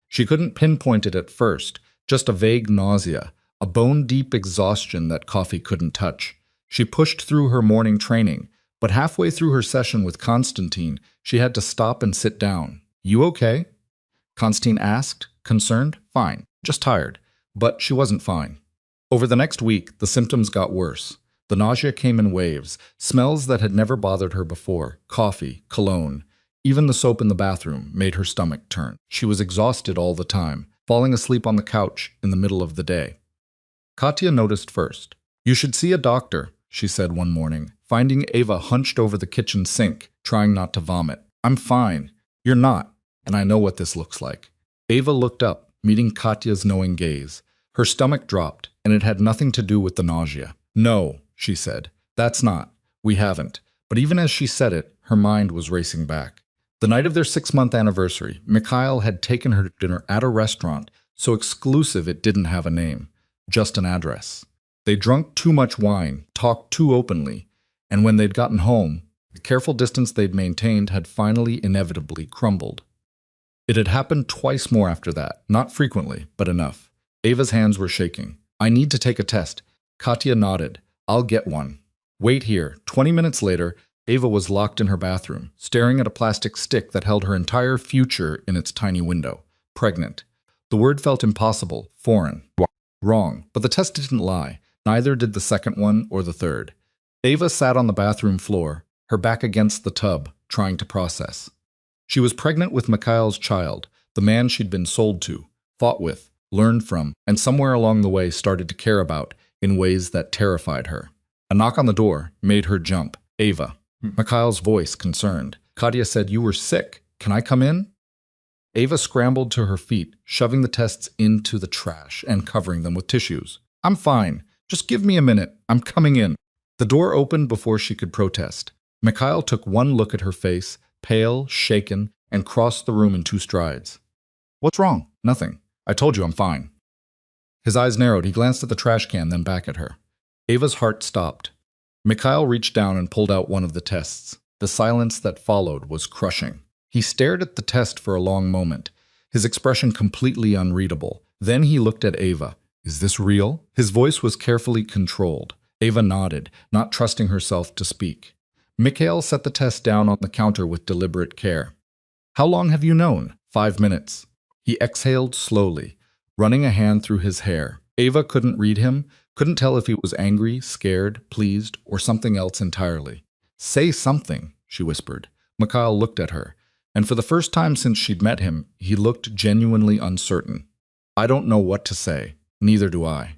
She couldn't pinpoint it at first, just a vague nausea, a bone-deep exhaustion that coffee couldn't touch. She pushed through her morning training, but halfway through her session with Constantine, she had to stop and sit down. "You okay?" Constantine asked, concerned. "Fine, just tired." But she wasn't fine. Over the next week, the symptoms got worse. The nausea came in waves, smells that had never bothered her before, coffee, cologne. Even the soap in the bathroom made her stomach turn. She was exhausted all the time, falling asleep on the couch in the middle of the day. Katya noticed first. "You should see a doctor," she said one morning, finding Ava hunched over the kitchen sink, trying not to vomit. "I'm fine. You're not, and I know what this looks like." Ava looked up, meeting Katya's knowing gaze. Her stomach dropped, and it had nothing to do with the nausea. "No," she said. "That's not. We haven't." But even as she said it, her mind was racing back. The night of their 6-month anniversary, Mikhail had taken her to dinner at a restaurant so exclusive it didn't have a name, just an address. They drunk too much wine, talked too openly, and when they'd gotten home, the careful distance they'd maintained had finally inevitably crumbled. It had happened twice more after that, not frequently, but enough. Ava's hands were shaking. "I need to take a test." Katya nodded. "I'll get one." "Wait here." 20 minutes later, Ava was locked in her bathroom, staring at a plastic stick that held her entire future in its tiny window. Pregnant. The word felt impossible, foreign, wrong, but the test didn't lie. Neither did the second one or the third. Ava sat on the bathroom floor, her back against the tub, trying to process. She was pregnant with Mikhail's child, the man she'd been sold to, fought with, learned from, and somewhere along the way started to care about in ways that terrified her. A knock on the door made her jump. "Ava." Mikhail's voice concerned. Katya said, "You were sick. Can I come in?" Ava scrambled to her feet, shoving the tests into the trash and covering them with tissues. "I'm fine. Just give me a minute. I'm coming in." The door opened before she could protest. Mikhail took one look at her face, pale, shaken, and crossed the room in 2 strides. "What's wrong?" "Nothing. I told you I'm fine." His eyes narrowed. He glanced at the trash can, then back at her. Ava's heart stopped. Mikhail reached down and pulled out one of the tests. The silence that followed was crushing. He stared at the test for a long moment, his expression completely unreadable. Then he looked at Ava. "Is this real?" His voice was carefully controlled. Ava nodded, not trusting herself to speak. Mikhail set the test down on the counter with deliberate care. "How long have you known?" 5 minutes. He exhaled slowly, running a hand through his hair. Ava couldn't read him, couldn't tell if he was angry, scared, pleased, or something else entirely. "Say something," she whispered. Mikhail looked at her, and for the first time since she'd met him, he looked genuinely uncertain. "I don't know what to say. Neither do I."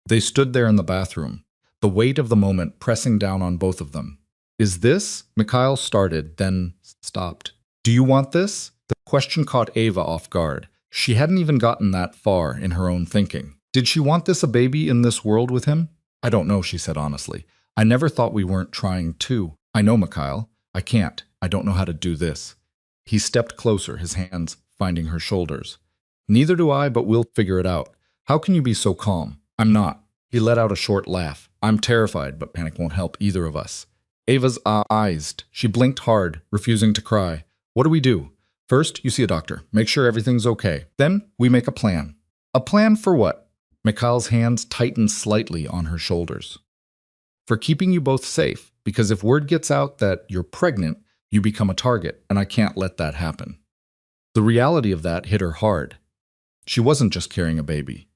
They stood there in the bathroom, the weight of the moment pressing down on both of them. "Is this?" Mikhail started, then stopped. "Do you want this?" The question caught Ava off guard. She hadn't even gotten that far in her own thinking. Did she want this a baby in this world with him? "I don't know," she said honestly. "I never thought we weren't trying to." "I know, Mikhail. I can't. I don't know how to do this." He stepped closer, his hands finding her shoulders. "Neither do I, but we'll figure it out. How can you be so calm?" "I'm not." He let out a short laugh. "I'm terrified, but panic won't help either of us." Ava's eyes. She blinked hard, refusing to cry. "What do we do?" "First, you see a doctor. Make sure everything's okay. Then, we make a plan." "A plan for what?" Mikhail's hands tightened slightly on her shoulders. "For keeping you both safe, because if word gets out that you're pregnant, you become a target, and I can't let that happen." The reality of that hit her hard. She wasn't just carrying a baby.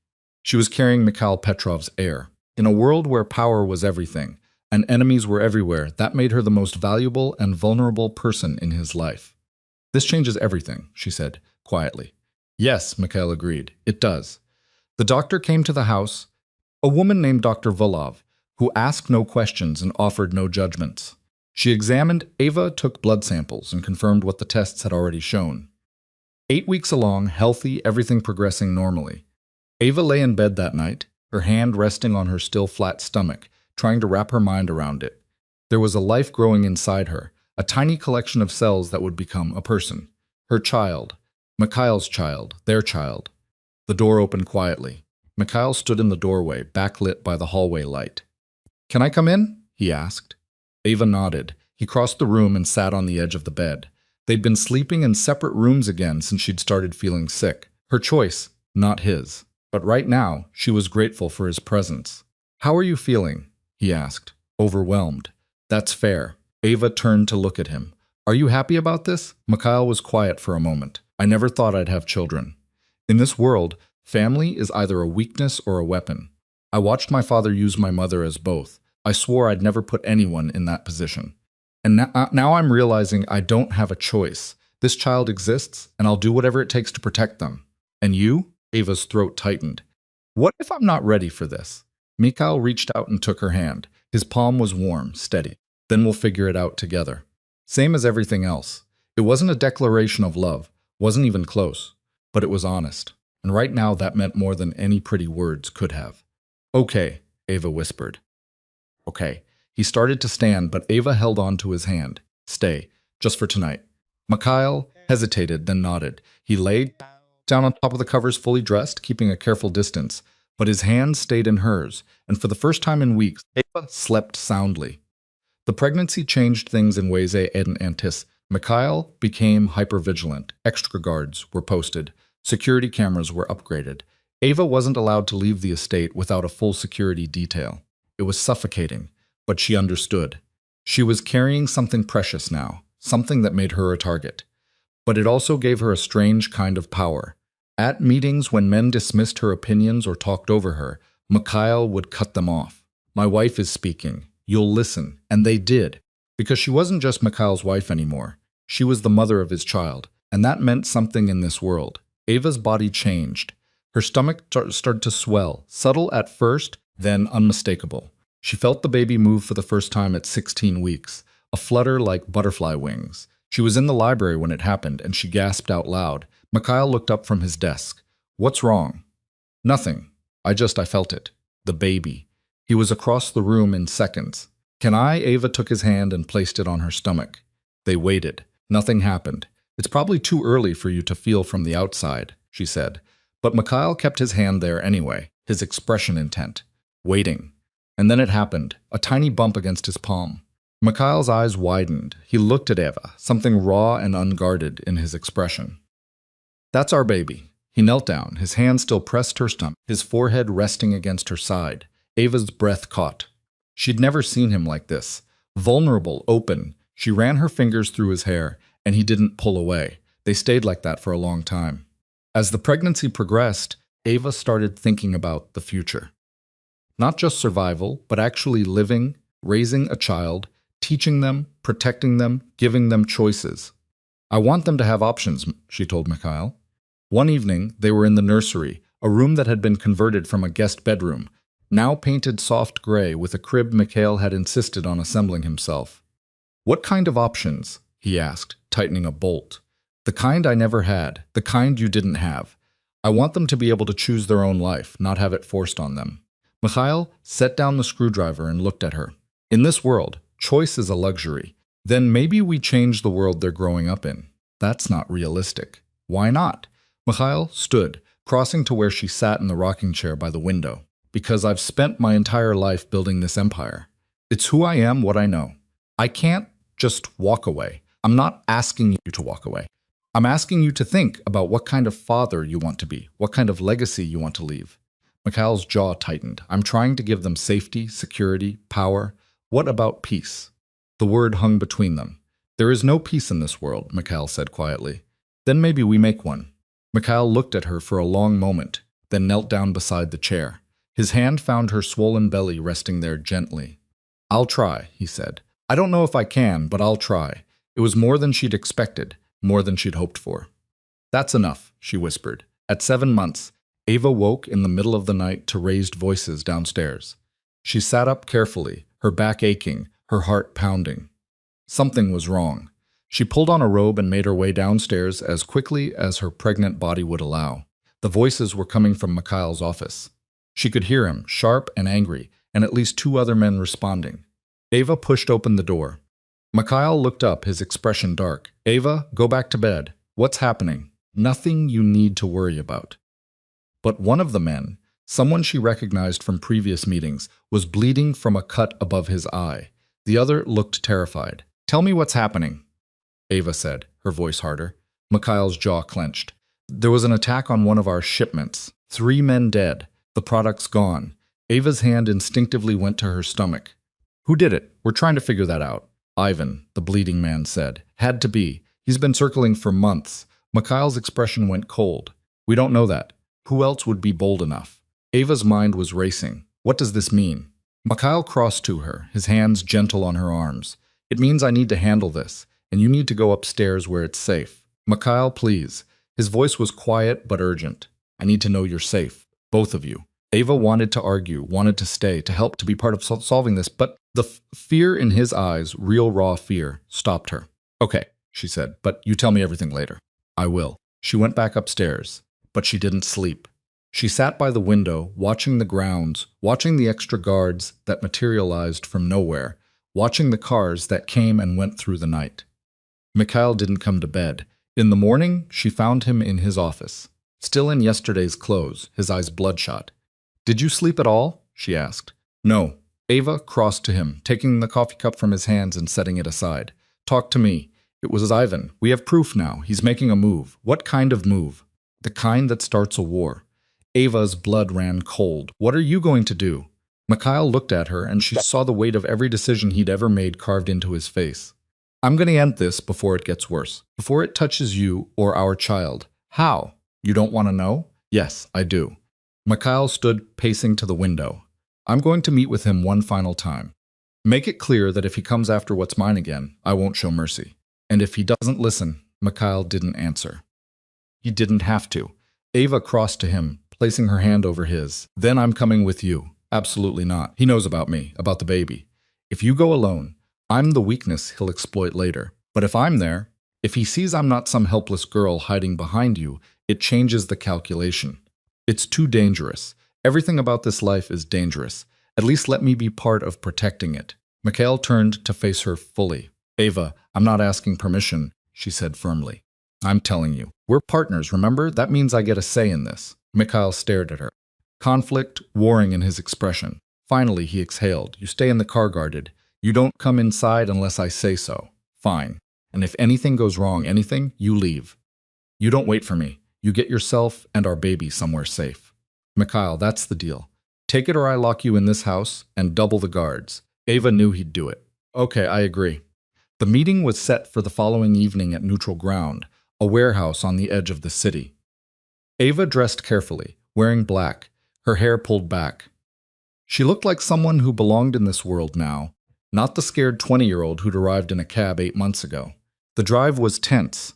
She was carrying Mikhail Petrov's heir. In a world where power was everything, and enemies were everywhere, that made her the most valuable and vulnerable person in his life. "This changes everything," she said, quietly. "Yes," Mikhail agreed, "it does." The doctor came to the house, a woman named Dr. Volov, who asked no questions and offered no judgments. She examined Ava, took blood samples, and confirmed what the tests had already shown. 8 weeks along, healthy, everything progressing normally. Ava lay in bed that night, her hand resting on her still flat stomach, trying to wrap her mind around it. There was a life growing inside her, a tiny collection of cells that would become a person. Her child, Mikhail's child, their child. The door opened quietly. Mikhail stood in the doorway, backlit by the hallway light. "Can I come in?" he asked. Ava nodded. He crossed the room and sat on the edge of the bed. They'd been sleeping in separate rooms again since she'd started feeling sick. Her choice, not his. But right now, she was grateful for his presence. "How are you feeling?" he asked, overwhelmed. "That's fair." Ava turned to look at him. "Are you happy about this?" Mikhail was quiet for a moment. "I never thought I'd have children. In this world, family is either a weakness or a weapon. I watched my father use my mother as both. I swore I'd never put anyone in that position. And now I'm realizing I don't have a choice. This child exists, and I'll do whatever it takes to protect them. And you?" Ava's throat tightened. "What if I'm not ready for this?" Mikhail reached out and took her hand. His palm was warm, steady. Then we'll figure it out together. Same as everything else. It wasn't a declaration of love, wasn't even close, but it was honest. And right now that meant more than any pretty words could have. Okay, Ava whispered. Okay. He started to stand, but Ava held on to his hand. Stay, just for tonight. Mikhail hesitated, then nodded. He lay down on top of the covers fully dressed, keeping a careful distance, but his hand stayed in hers, and for the first time in weeks, Ava slept soundly. The pregnancy changed things in ways they hadn't anticipated. Mikhail became hypervigilant. Extra guards were posted. Security cameras were upgraded. Ava wasn't allowed to leave the estate without a full security detail. It was suffocating, but she understood. She was carrying something precious now, something that made her a target. But it also gave her a strange kind of power. At meetings, when men dismissed her opinions or talked over her, Mikhail would cut them off. My wife is speaking. You'll listen. And they did. Because she wasn't just Mikhail's wife anymore. She was the mother of his child. And that meant something in this world. Ava's body changed. Her stomach started to swell, subtle at first, then unmistakable. She felt the baby move for the first time at 16 weeks, a flutter like butterfly wings. She was in the library when it happened, and she gasped out loud. Mikhail looked up from his desk. What's wrong? Nothing. I felt it. The baby. He was across the room in seconds. Can I? Ava took his hand and placed it on her stomach. They waited. Nothing happened. It's probably too early for you to feel from the outside, she said. But Mikhail kept his hand there anyway, his expression intent. Waiting. And then it happened, a tiny bump against his palm. Mikhail's eyes widened. He looked at Ava, something raw and unguarded in his expression. That's our baby. He knelt down, his hand still pressed her stomach, his forehead resting against her side. Ava's breath caught. She'd never seen him like this. Vulnerable, open. She ran her fingers through his hair, and he didn't pull away. They stayed like that for a long time. As the pregnancy progressed, Ava started thinking about the future. Not just survival, but actually living, raising a child, teaching them, protecting them, giving them choices. I want them to have options, she told Mikhail. One evening, they were in the nursery, a room that had been converted from a guest bedroom, now painted soft gray with a crib Mikhail had insisted on assembling himself. What kind of options? He asked, tightening a bolt. The kind I never had, the kind you didn't have. I want them to be able to choose their own life, not have it forced on them. Mikhail set down the screwdriver and looked at her. In this world, choice is a luxury. Then maybe we change the world they're growing up in. That's not realistic. Why not? Mikhail stood, crossing to where she sat in the rocking chair by the window. Because I've spent my entire life building this empire. It's who I am, what I know. I can't just walk away. I'm not asking you to walk away. I'm asking you to think about what kind of father you want to be, what kind of legacy you want to leave. Mikhail's jaw tightened. I'm trying to give them safety, security, power. What about peace? The word hung between them. There is no peace in this world, Mikhail said quietly. Then maybe we make one. Mikhail looked at her for a long moment, then knelt down beside the chair. His hand found her swollen belly resting there gently. I'll try, he said. I don't know if I can, but I'll try. It was more than she'd expected, more than she'd hoped for. That's enough, she whispered. At 7 months, Ava woke in the middle of the night to raised voices downstairs. She sat up carefully, her back aching, her heart pounding. Something was wrong. She pulled on a robe and made her way downstairs as quickly as her pregnant body would allow. The voices were coming from Mikhail's office. She could hear him, sharp and angry, and at least 2 other men responding. Ava pushed open the door. Mikhail looked up, his expression dark. Ava, go back to bed. What's happening? Nothing you need to worry about. But one of the men, someone she recognized from previous meetings, was bleeding from a cut above his eye. The other looked terrified. Tell me what's happening, Ava said, her voice harder. Mikhail's jaw clenched. There was an attack on one of our shipments. 3 men dead. The product's gone. Ava's hand instinctively went to her stomach. Who did it? We're trying to figure that out. Ivan, the bleeding man said. Had to be. He's been circling for months. Mikhail's expression went cold. We don't know that. Who else would be bold enough? Ava's mind was racing. What does this mean? Mikhail crossed to her, his hands gentle on her arms. It means I need to handle this, and you need to go upstairs where it's safe. Mikhail, please. His voice was quiet but urgent. I need to know you're safe. Both of you. Ava wanted to argue, wanted to stay, to help, to be part of solving this, but the fear in his eyes, real raw fear, stopped her. Okay, she said, but you tell me everything later. I will. She went back upstairs, but she didn't sleep. She sat by the window, watching the grounds, watching the extra guards that materialized from nowhere, watching the cars that came and went through the night. Mikhail didn't come to bed. In the morning, she found him in his office, still in yesterday's clothes, his eyes bloodshot. Did you sleep at all? She asked. No. Ava crossed to him, taking the coffee cup from his hands and setting it aside. Talk to me. It was Ivan. We have proof now. He's making a move. What kind of move? The kind that starts a war. Ava's blood ran cold. What are you going to do? Mikhail looked at her, and she saw the weight of every decision he'd ever made carved into his face. I'm going to end this before it gets worse, before it touches you or our child. How? You don't want to know? Yes, I do. Mikhail stood pacing to the window. I'm going to meet with him one final time. Make it clear that if he comes after what's mine again, I won't show mercy. And if he doesn't listen, Mikhail didn't answer. He didn't have to. Ava crossed to him, placing her hand over his. Then I'm coming with you. Absolutely not. He knows about me, about the baby. If you go alone, I'm the weakness he'll exploit later. But if I'm there, if he sees I'm not some helpless girl hiding behind you, it changes the calculation. It's too dangerous. Everything about this life is dangerous. At least let me be part of protecting it. Mikhail turned to face her fully. Ava, I'm not asking permission, she said firmly. I'm telling you. We're partners, remember? That means I get a say in this. Mikhail stared at her. Conflict warring in his expression. Finally, he exhaled. You stay in the car guarded. You don't come inside unless I say so. Fine. And if anything goes wrong, anything, you leave. You don't wait for me. You get yourself and our baby somewhere safe. Mikhail, that's the deal. Take it or I lock you in this house and double the guards. Ava knew he'd do it. Okay, I agree. The meeting was set for the following evening at neutral ground, a warehouse on the edge of the city. Ava dressed carefully, wearing black, her hair pulled back. She looked like someone who belonged in this world now, not the scared 20-year-old who'd arrived in a cab 8 months ago. The drive was tense.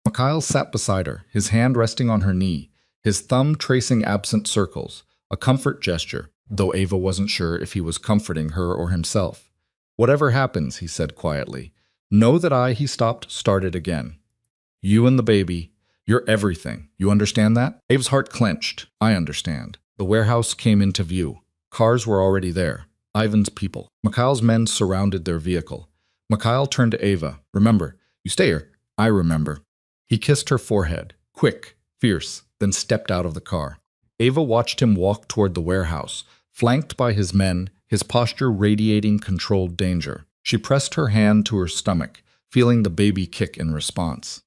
Mikhail sat beside her, his hand resting on her knee, his thumb tracing absent circles, a comfort gesture, though Ava wasn't sure if he was comforting her or himself. Whatever happens, he said quietly, know that he started again. You and the baby, you're everything. You understand that? Ava's heart clenched. I understand. The warehouse came into view. Cars were already there. Ivan's people. Mikhail's men surrounded their vehicle. Mikhail turned to Ava. Remember, you stay here. I remember. He kissed her forehead, quick, fierce, then stepped out of the car. Ava watched him walk toward the warehouse, flanked by his men, his posture radiating controlled danger. She pressed her hand to her stomach, feeling the baby kick in response.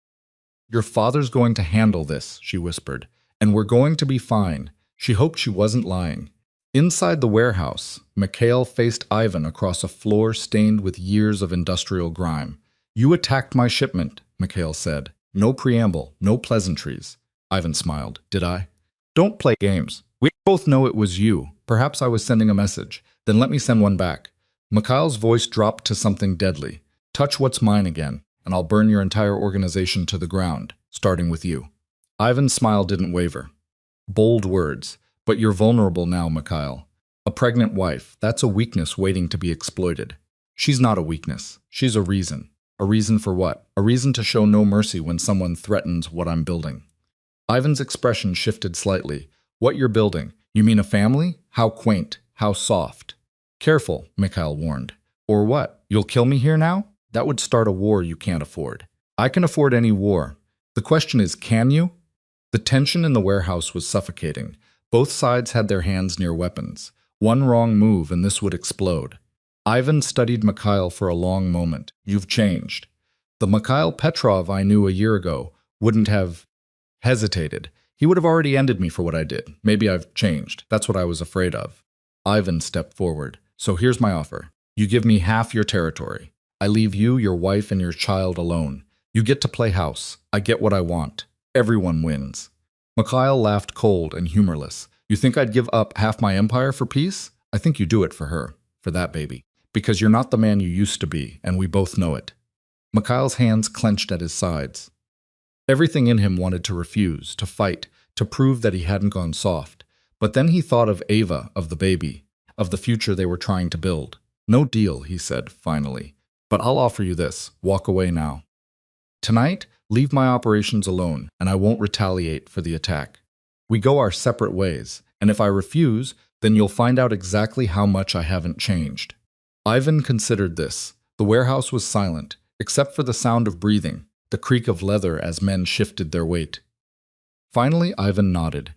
Your father's going to handle this, she whispered, and we're going to be fine. She hoped she wasn't lying. Inside the warehouse, Mikhail faced Ivan across a floor stained with years of industrial grime. You attacked my shipment, Mikhail said. No preamble, no pleasantries. Ivan smiled. Did I? Don't play games. We both know it was you. Perhaps I was sending a message. Then let me send one back. Mikhail's voice dropped to something deadly. Touch what's mine again, and I'll burn your entire organization to the ground, starting with you. Ivan's smile didn't waver. Bold words. But you're vulnerable now, Mikhail. A pregnant wife, that's a weakness waiting to be exploited. She's not a weakness. She's a reason. A reason for what? A reason to show no mercy when someone threatens what I'm building. Ivan's expression shifted slightly. What you're building? You mean a family? How quaint. How soft. Careful, Mikhail warned. Or what? You'll kill me here now? That would start a war you can't afford. I can afford any war. The question is, can you? The tension in the warehouse was suffocating. Both sides had their hands near weapons. One wrong move and this would explode. Ivan studied Mikhail for a long moment. You've changed. The Mikhail Petrov I knew a year ago wouldn't have hesitated. He would have already ended me for what I did. Maybe I've changed. That's what I was afraid of. Ivan stepped forward. So here's my offer. You give me half your territory. I leave you, your wife, and your child alone. You get to play house. I get what I want. Everyone wins. Mikhail laughed cold and humorless. You think I'd give up half my empire for peace? I think you do it for her, for that baby. Because you're not the man you used to be, and we both know it. Mikhail's hands clenched at his sides. Everything in him wanted to refuse, to fight, to prove that he hadn't gone soft. But then he thought of Ava, of the baby, of the future they were trying to build. No deal, he said, finally. But I'll offer you this. Walk away now. Tonight, leave my operations alone, and I won't retaliate for the attack. We go our separate ways, and if I refuse, then you'll find out exactly how much I haven't changed. Ivan considered this. The warehouse was silent, except for the sound of breathing, the creak of leather as men shifted their weight. Finally, Ivan nodded.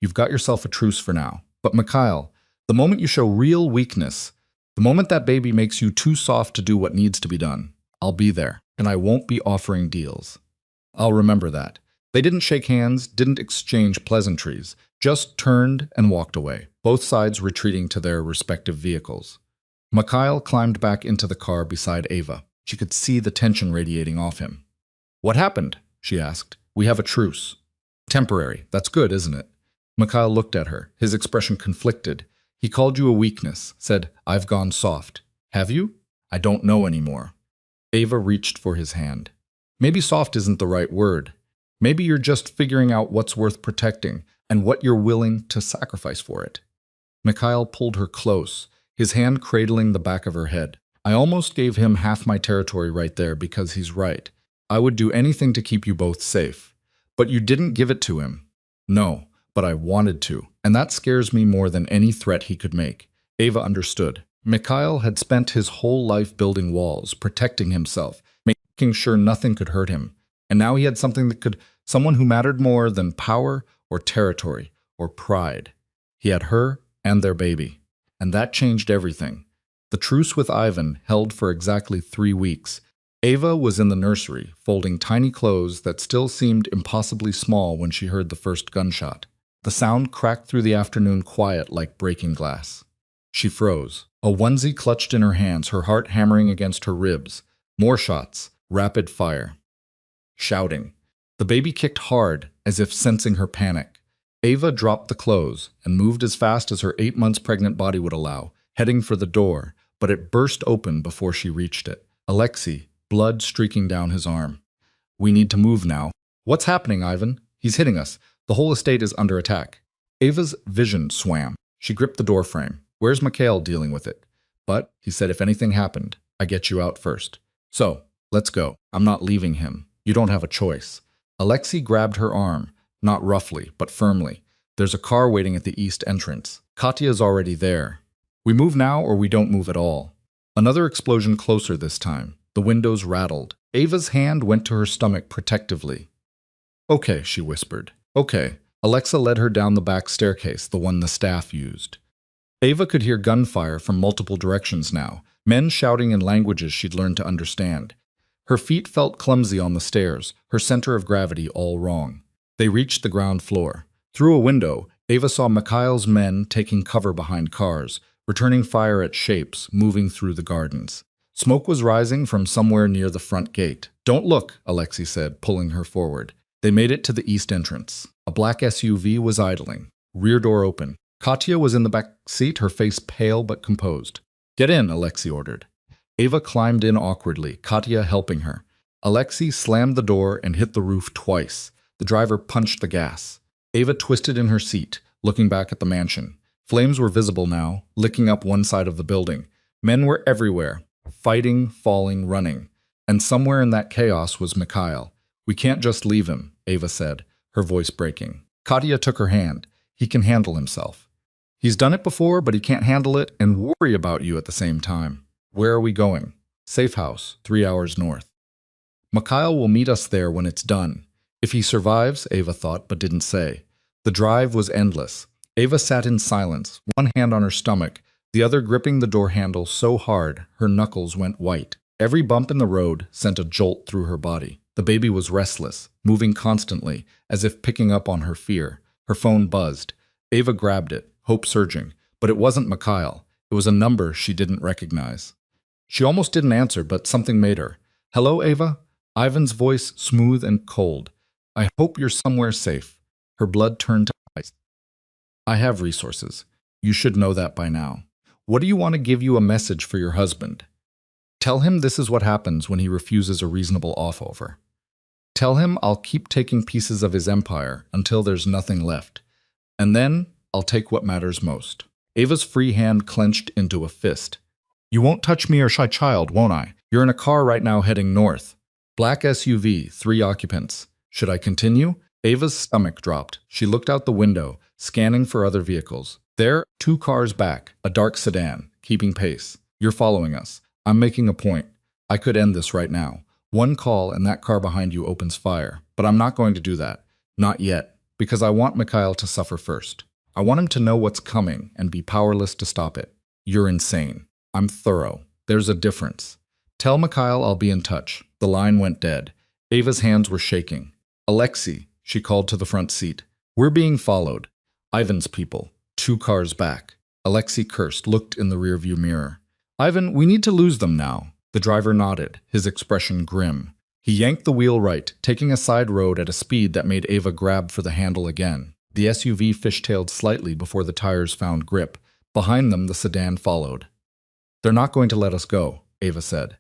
You've got yourself a truce for now. But Mikhail, the moment you show real weakness, the moment that baby makes you too soft to do what needs to be done, I'll be there, and I won't be offering deals. I'll remember that. They didn't shake hands, didn't exchange pleasantries, just turned and walked away, both sides retreating to their respective vehicles. Mikhail climbed back into the car beside Ava. She could see the tension radiating off him. What happened? She asked. We have a truce. Temporary. That's good, isn't it? Mikhail looked at her, his expression conflicted. He called you a weakness, said, I've gone soft. Have you? I don't know anymore. Ava reached for his hand. Maybe soft isn't the right word. Maybe you're just figuring out what's worth protecting and what you're willing to sacrifice for it. Mikhail pulled her close, his hand cradling the back of her head. I almost gave him half my territory right there because he's right. I would do anything to keep you both safe. But you didn't give it to him. No, but I wanted to, and that scares me more than any threat he could make. Ava understood. Mikhail had spent his whole life building walls, protecting himself, making sure nothing could hurt him. And now he had someone who mattered more than power or territory or pride. He had her and their baby. And that changed everything. The truce with Ivan held for exactly 3 weeks. Ava was in the nursery, folding tiny clothes that still seemed impossibly small when she heard the first gunshot. The sound cracked through the afternoon quiet like breaking glass. She froze, a onesie clutched in her hands, her heart hammering against her ribs. More shots, rapid fire. Shouting. The baby kicked hard, as if sensing her panic. Ava dropped the clothes and moved as fast as her 8 months pregnant body would allow, heading for the door, but it burst open before she reached it. Alexei, blood streaking down his arm. We need to move now. What's happening, Ivan? He's hitting us. The whole estate is under attack. Ava's vision swam. She gripped the doorframe. Where's Mikhail dealing with it? But, he said, if anything happened, I get you out first. So, let's go. I'm not leaving him. You don't have a choice. Alexei grabbed her arm, not roughly, but firmly. There's a car waiting at the east entrance. Katya's already there. We move now or we don't move at all. Another explosion closer this time. The windows rattled. Ava's hand went to her stomach protectively. Okay, she whispered. Okay. Alexa led her down the back staircase, the one the staff used. Ava could hear gunfire from multiple directions now, men shouting in languages she'd learned to understand. Her feet felt clumsy on the stairs, her center of gravity all wrong. They reached the ground floor. Through a window, Ava saw Mikhail's men taking cover behind cars, returning fire at shapes, moving through the gardens. Smoke was rising from somewhere near the front gate. Don't look, Alexei said, pulling her forward. They made it to the east entrance. A black SUV was idling, rear door open. Katya was in the back seat, her face pale but composed. Get in, Alexei ordered. Ava climbed in awkwardly, Katya helping her. Alexei slammed the door and hit the roof twice. The driver punched the gas. Ava twisted in her seat, looking back at the mansion. Flames were visible now, licking up one side of the building. Men were everywhere, fighting, falling, running. And somewhere in that chaos was Mikhail. We can't just leave him, Ava said, her voice breaking. Katya took her hand. He can handle himself. He's done it before, but he can't handle it and worry about you at the same time. Where are we going? Safe house, 3 hours north. Mikhail will meet us there when it's done. If he survives, Ava thought, but didn't say. The drive was endless. Ava sat in silence, one hand on her stomach, the other gripping the door handle so hard her knuckles went white. Every bump in the road sent a jolt through her body. The baby was restless, moving constantly, as if picking up on her fear. Her phone buzzed. Ava grabbed it, hope surging. But it wasn't Mikhail. It was a number she didn't recognize. She almost didn't answer, but something made her. Hello, Ava? Ivan's voice smooth and cold. I hope you're somewhere safe. Her blood turned to ice. I have resources. You should know that by now. What do you want to give you a message for your husband? Tell him this is what happens when he refuses a reasonable offer. Tell him I'll keep taking pieces of his empire until there's nothing left. And then I'll take what matters most. Ava's free hand clenched into a fist. You won't touch me or shy child, won't I? You're in a car right now heading north. Black SUV, 3 occupants. Should I continue? Ava's stomach dropped. She looked out the window, scanning for other vehicles. There, 2 cars back, a dark sedan, keeping pace. You're following us. I'm making a point. I could end this right now. 1 call and that car behind you opens fire. But I'm not going to do that. Not yet. Because I want Mikhail to suffer first. I want him to know what's coming and be powerless to stop it. You're insane. I'm thorough. There's a difference. Tell Mikhail I'll be in touch. The line went dead. Ava's hands were shaking. Alexei, she called to the front seat. We're being followed. Ivan's people. 2 cars back. Alexei cursed, looked in the rearview mirror. Ivan, we need to lose them now. The driver nodded, his expression grim. He yanked the wheel right, taking a side road at a speed that made Ava grab for the handle again. The SUV fishtailed slightly before the tires found grip. Behind them, the sedan followed. They're not going to let us go, Ava said.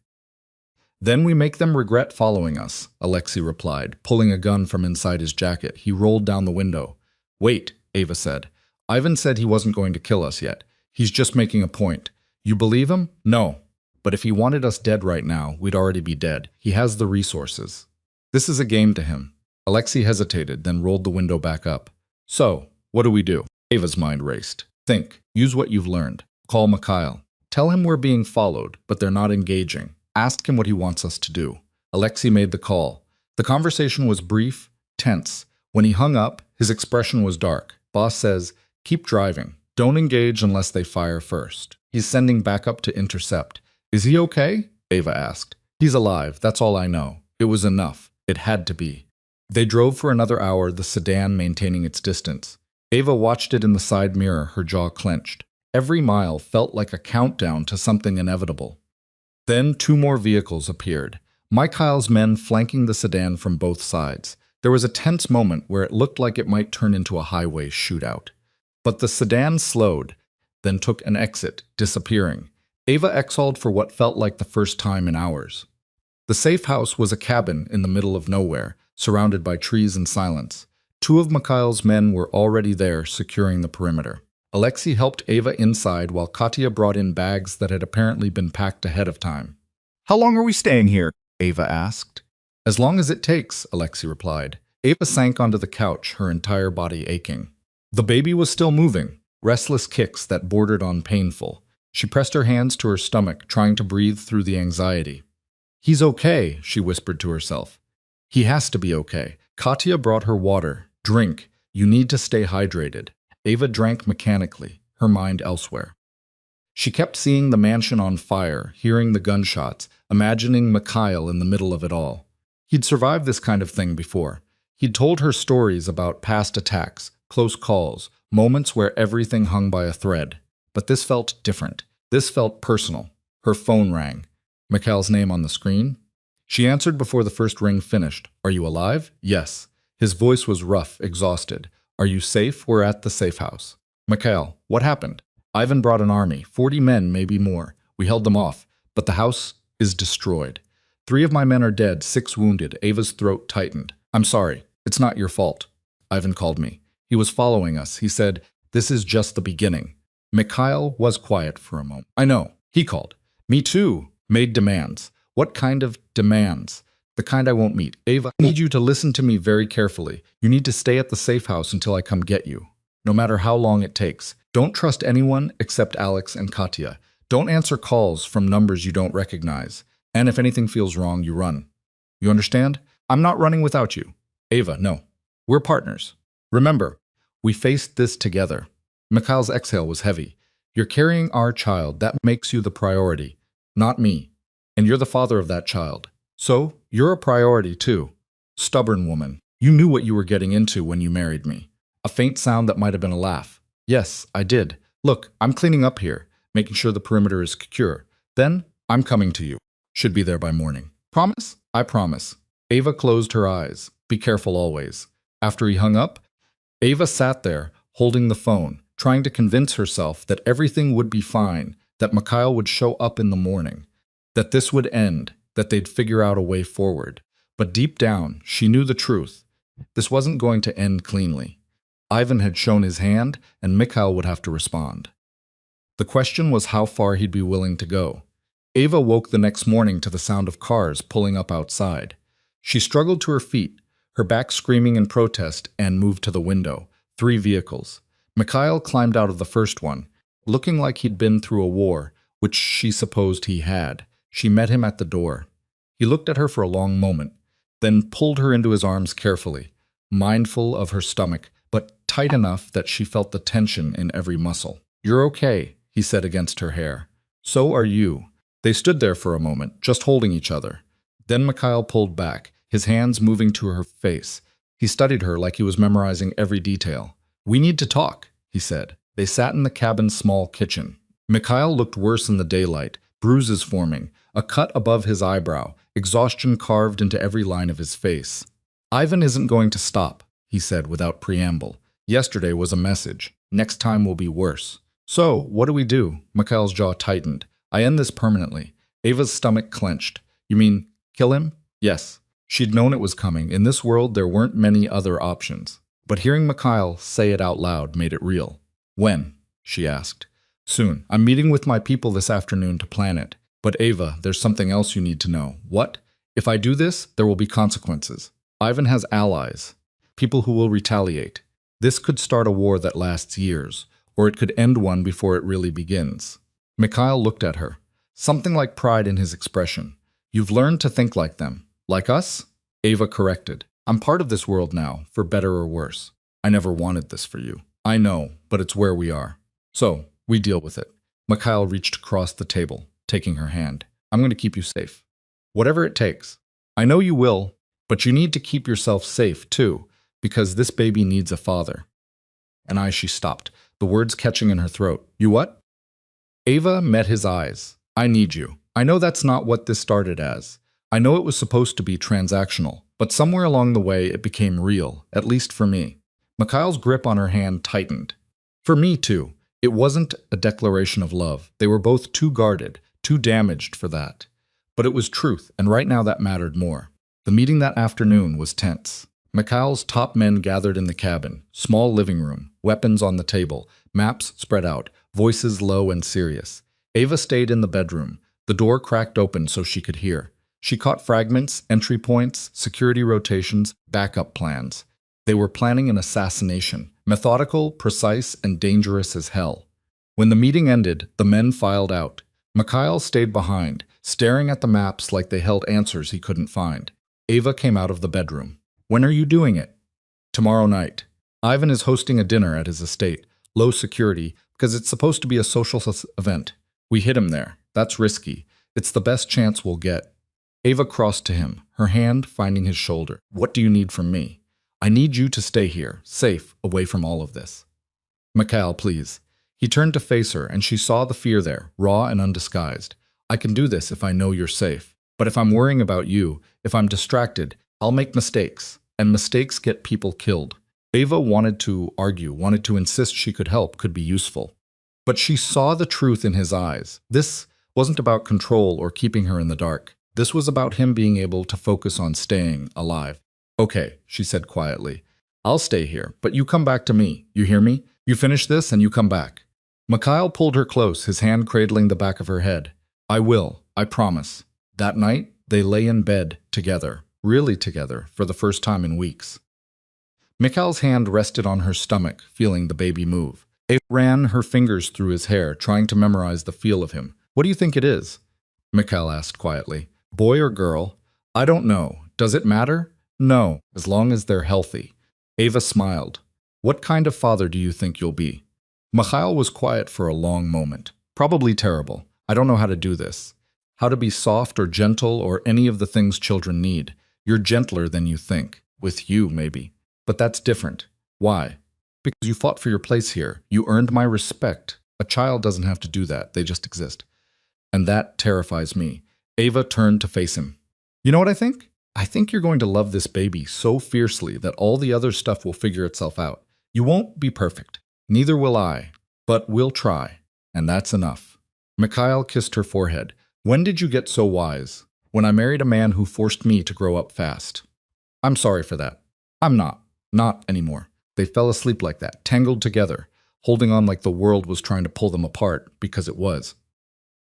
Then we make them regret following us, Alexei replied, pulling a gun from inside his jacket. He rolled down the window. Wait, Ava said. Ivan said he wasn't going to kill us yet. He's just making a point. You believe him? No. But if he wanted us dead right now, we'd already be dead. He has the resources. This is a game to him. Alexei hesitated, then rolled the window back up. So, what do we do? Ava's mind raced. Think. Use what you've learned. Call Mikhail. Tell him we're being followed, but they're not engaging. Ask him what he wants us to do. Alexei made the call. The conversation was brief, tense. When he hung up, his expression was dark. Boss says, keep driving. Don't engage unless they fire first. He's sending backup to intercept. Is he okay? Ava asked. He's alive, that's all I know. It was enough. It had to be. They drove for another hour, the sedan maintaining its distance. Ava watched it in the side mirror, her jaw clenched. Every mile felt like a countdown to something inevitable. Then 2 more vehicles appeared. Mikhail's men flanking the sedan from both sides. There was a tense moment where it looked like it might turn into a highway shootout. But the sedan slowed, then took an exit, disappearing. Ava exhaled for what felt like the first time in hours. The safe house was a cabin in the middle of nowhere, surrounded by trees and silence. 2 of Mikhail's men were already there, securing the perimeter. Alexei helped Ava inside while Katya brought in bags that had apparently been packed ahead of time. How long are we staying here? Ava asked. As long as it takes, Alexei replied. Ava sank onto the couch, her entire body aching. The baby was still moving, restless kicks that bordered on painful. She pressed her hands to her stomach, trying to breathe through the anxiety. He's okay, she whispered to herself. He has to be okay. Katya brought her water. Drink. You need to stay hydrated. Ava drank mechanically, her mind elsewhere. She kept seeing the mansion on fire, hearing the gunshots, imagining Mikhail in the middle of it all. He'd survived this kind of thing before. He'd told her stories about past attacks, close calls, moments where everything hung by a thread. But this felt different. This felt personal. Her phone rang. Mikhail's name on the screen? She answered before the first ring finished. Are you alive? Yes. His voice was rough, exhausted. Are you safe? We're at the safe house. Mikhail, what happened? Ivan brought an army, 40 men, maybe more. We held them off, but the house is destroyed. 3 of my men are dead, 6 wounded. Ava's throat tightened. I'm sorry. It's not your fault. Ivan called me. He was following us. He said, this is just the beginning. Mikhail was quiet for a moment. I know. He called. Me too. Made demands. What kind of demands? The kind I won't meet. Ava, I need you to listen to me very carefully. You need to stay at the safe house until I come get you. No matter how long it takes. Don't trust anyone except Alex and Katya. Don't answer calls from numbers you don't recognize. And if anything feels wrong, you run. You understand? I'm not running without you. Ava, no. We're partners. Remember, we faced this together. Mikhail's exhale was heavy. You're carrying our child. That makes you the priority, not me. And you're the father of that child. So, you're a priority too. Stubborn woman. You knew what you were getting into when you married me. A faint sound that might have been a laugh. Yes, I did. Look, I'm cleaning up here, making sure the perimeter is secure. Then, I'm coming to you. Should be there by morning. Promise? I promise. Ava closed her eyes. Be careful always. After he hung up, Ava sat there, holding the phone, trying to convince herself that everything would be fine, that Mikhail would show up in the morning, that this would end, that they'd figure out a way forward. But deep down, she knew the truth. This wasn't going to end cleanly. Ivan had shown his hand, and Mikhail would have to respond. The question was how far he'd be willing to go. Ava woke the next morning to the sound of cars pulling up outside. She struggled to her feet, her back screaming in protest, and moved to the window. 3 vehicles. Mikhail climbed out of the first one, looking like he'd been through a war, which she supposed he had. She met him at the door. He looked at her for a long moment, then pulled her into his arms carefully, mindful of her stomach, but tight enough that she felt the tension in every muscle. "You're okay," he said against her hair. "So are you." They stood there for a moment, just holding each other. Then Mikhail pulled back, his hands moving to her face. He studied her like he was memorizing every detail. "We need to talk," he said. They sat in the cabin's small kitchen. Mikhail looked worse in the daylight, bruises forming, a cut above his eyebrow, exhaustion carved into every line of his face. "Ivan isn't going to stop," he said without preamble. "Yesterday was a message. Next time will be worse." "So, what do we do?" Mikhail's jaw tightened. "I end this permanently." Ava's stomach clenched. "You mean, kill him?" "Yes." She'd known it was coming. In this world, there weren't many other options. But hearing Mikhail say it out loud made it real. "When?" she asked. "Soon. I'm meeting with my people this afternoon to plan it. But Ava, there's something else you need to know." "What?" "If I do this, there will be consequences. Ivan has allies, people who will retaliate. This could start a war that lasts years, or it could end one before it really begins." Mikhail looked at her, something like pride in his expression. "You've learned to think like them. Like us?" Ava corrected. "I'm part of this world now, for better or worse. I never wanted this for you." "I know, but it's where we are. So, we deal with it." Mikhail reached across the table, taking her hand. "I'm going to keep you safe. Whatever it takes. I know you will, but you need to keep yourself safe, too, because this baby needs a father." She stopped, the words catching in her throat. "You what?" Ava met his eyes. "I need you. I know that's not what this started as. I know it was supposed to be transactional, but somewhere along the way it became real, at least for me." Mikhail's grip on her hand tightened. "For me, too. It wasn't a declaration of love. They were both too guarded, too damaged for that. But it was truth, and right now that mattered more." The meeting that afternoon was tense. Mikhail's top men gathered in the cabin, small living room, weapons on the table, maps spread out, voices low and serious. Ava stayed in the bedroom. The door cracked open so she could hear. She caught fragments, entry points, security rotations, backup plans. They were planning an assassination, methodical, precise, and dangerous as hell. When the meeting ended, the men filed out. Mikhail stayed behind, staring at the maps like they held answers he couldn't find. Ava came out of the bedroom. "When are you doing it?" "Tomorrow night. Ivan is hosting a dinner at his estate. Low security, because it's supposed to be a social event. We hit him there. That's risky. It's the best chance we'll get." Ava crossed to him, her hand finding his shoulder. "What do you need from me?" "I need you to stay here, safe, away from all of this." "Mikhail, please." He turned to face her, and she saw the fear there, raw and undisguised. "I can do this if I know you're safe. But if I'm worrying about you, if I'm distracted, I'll make mistakes. And mistakes get people killed." Ava wanted to argue, wanted to insist she could help, could be useful. But she saw the truth in his eyes. This wasn't about control or keeping her in the dark. This was about him being able to focus on staying alive. "Okay," she said quietly. "I'll stay here, but you come back to me. You hear me? You finish this and you come back." Mikhail pulled her close, his hand cradling the back of her head. "I will, I promise." That night, they lay in bed together, really together, for the first time in weeks. Mikhail's hand rested on her stomach, feeling the baby move. Ava ran her fingers through his hair, trying to memorize the feel of him. "What do you think it is?" Mikhail asked quietly. "Boy or girl?" "I don't know. Does it matter?" "No, as long as they're healthy." Ava smiled. "What kind of father do you think you'll be?" Mikhail was quiet for a long moment. "Probably terrible. I don't know how to do this. How to be soft or gentle or any of the things children need. You're gentler than you think. With you, maybe. But that's different. Why? Because you fought for your place here. You earned my respect. A child doesn't have to do that. They just exist. And that terrifies me." Ava turned to face him. "You know what I think? I think you're going to love this baby so fiercely that all the other stuff will figure itself out. You won't be perfect. Neither will I. But we'll try. And that's enough." Mikhail kissed her forehead. "When did you get so wise?" "When I married a man who forced me to grow up fast." "I'm sorry for that." "I'm not. Not anymore. They fell asleep like that, tangled together, holding on like the world was trying to pull them apart, because it was.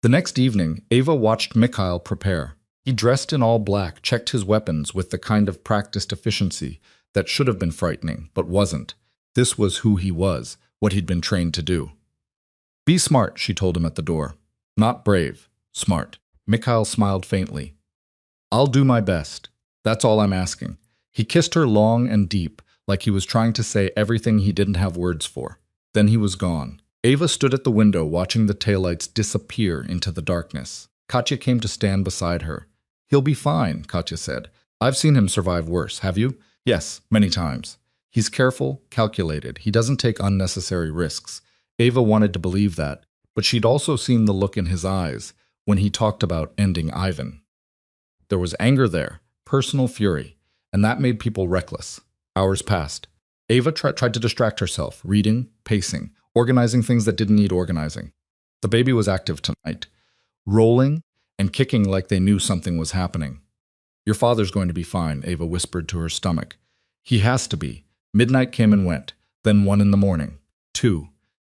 The next evening, Ava watched Mikhail prepare. He dressed in all black, checked his weapons with the kind of practiced efficiency that should have been frightening, but wasn't. This was who he was, what he'd been trained to do. Be smart, she told him at the door. Not brave, smart. Mikhail smiled faintly. I'll do my best. That's all I'm asking. He kissed her long and deep, like he was trying to say everything he didn't have words for. Then he was gone. Ava stood at the window watching the taillights disappear into the darkness. Katya came to stand beside her. He'll be fine, Katya said. I've seen him survive worse, have you? Yes, many times. He's careful, calculated. He doesn't take unnecessary risks. Ava wanted to believe that, but she'd also seen the look in his eyes when he talked about ending Ivan. There was anger there, personal fury, and that made people reckless. Hours passed. Ava tried to distract herself, reading, pacing, organizing things that didn't need organizing. The baby was active tonight, rolling and kicking like they knew something was happening. Your father's going to be fine, Ava whispered to her stomach. He has to be. Midnight came and went, then 1 in the morning. 2.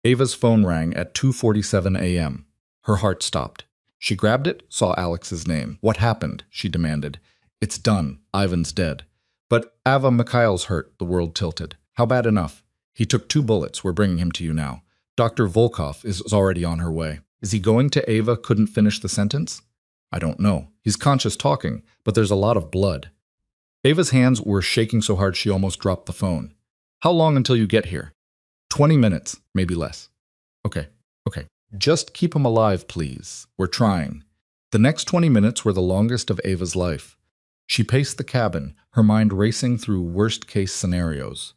Ava's phone rang at 2:47 a.m. Her heart stopped. She grabbed it, saw Alex's name. What happened? She demanded. It's done. Ivan's dead. But Ava, Mikhail's hurt, the world tilted. How bad enough? He took 2 bullets. We're bringing him to you now. Dr. Volkov is already on her way. Is he going to Ava? Couldn't finish the sentence? I don't know. He's conscious talking, but there's a lot of blood. Ava's hands were shaking so hard she almost dropped the phone. How long until you get here? 20 minutes, maybe less. Okay. Just keep him alive, please. We're trying. The next 20 minutes were the longest of Ava's life. She paced the cabin, her mind racing through worst-case scenarios.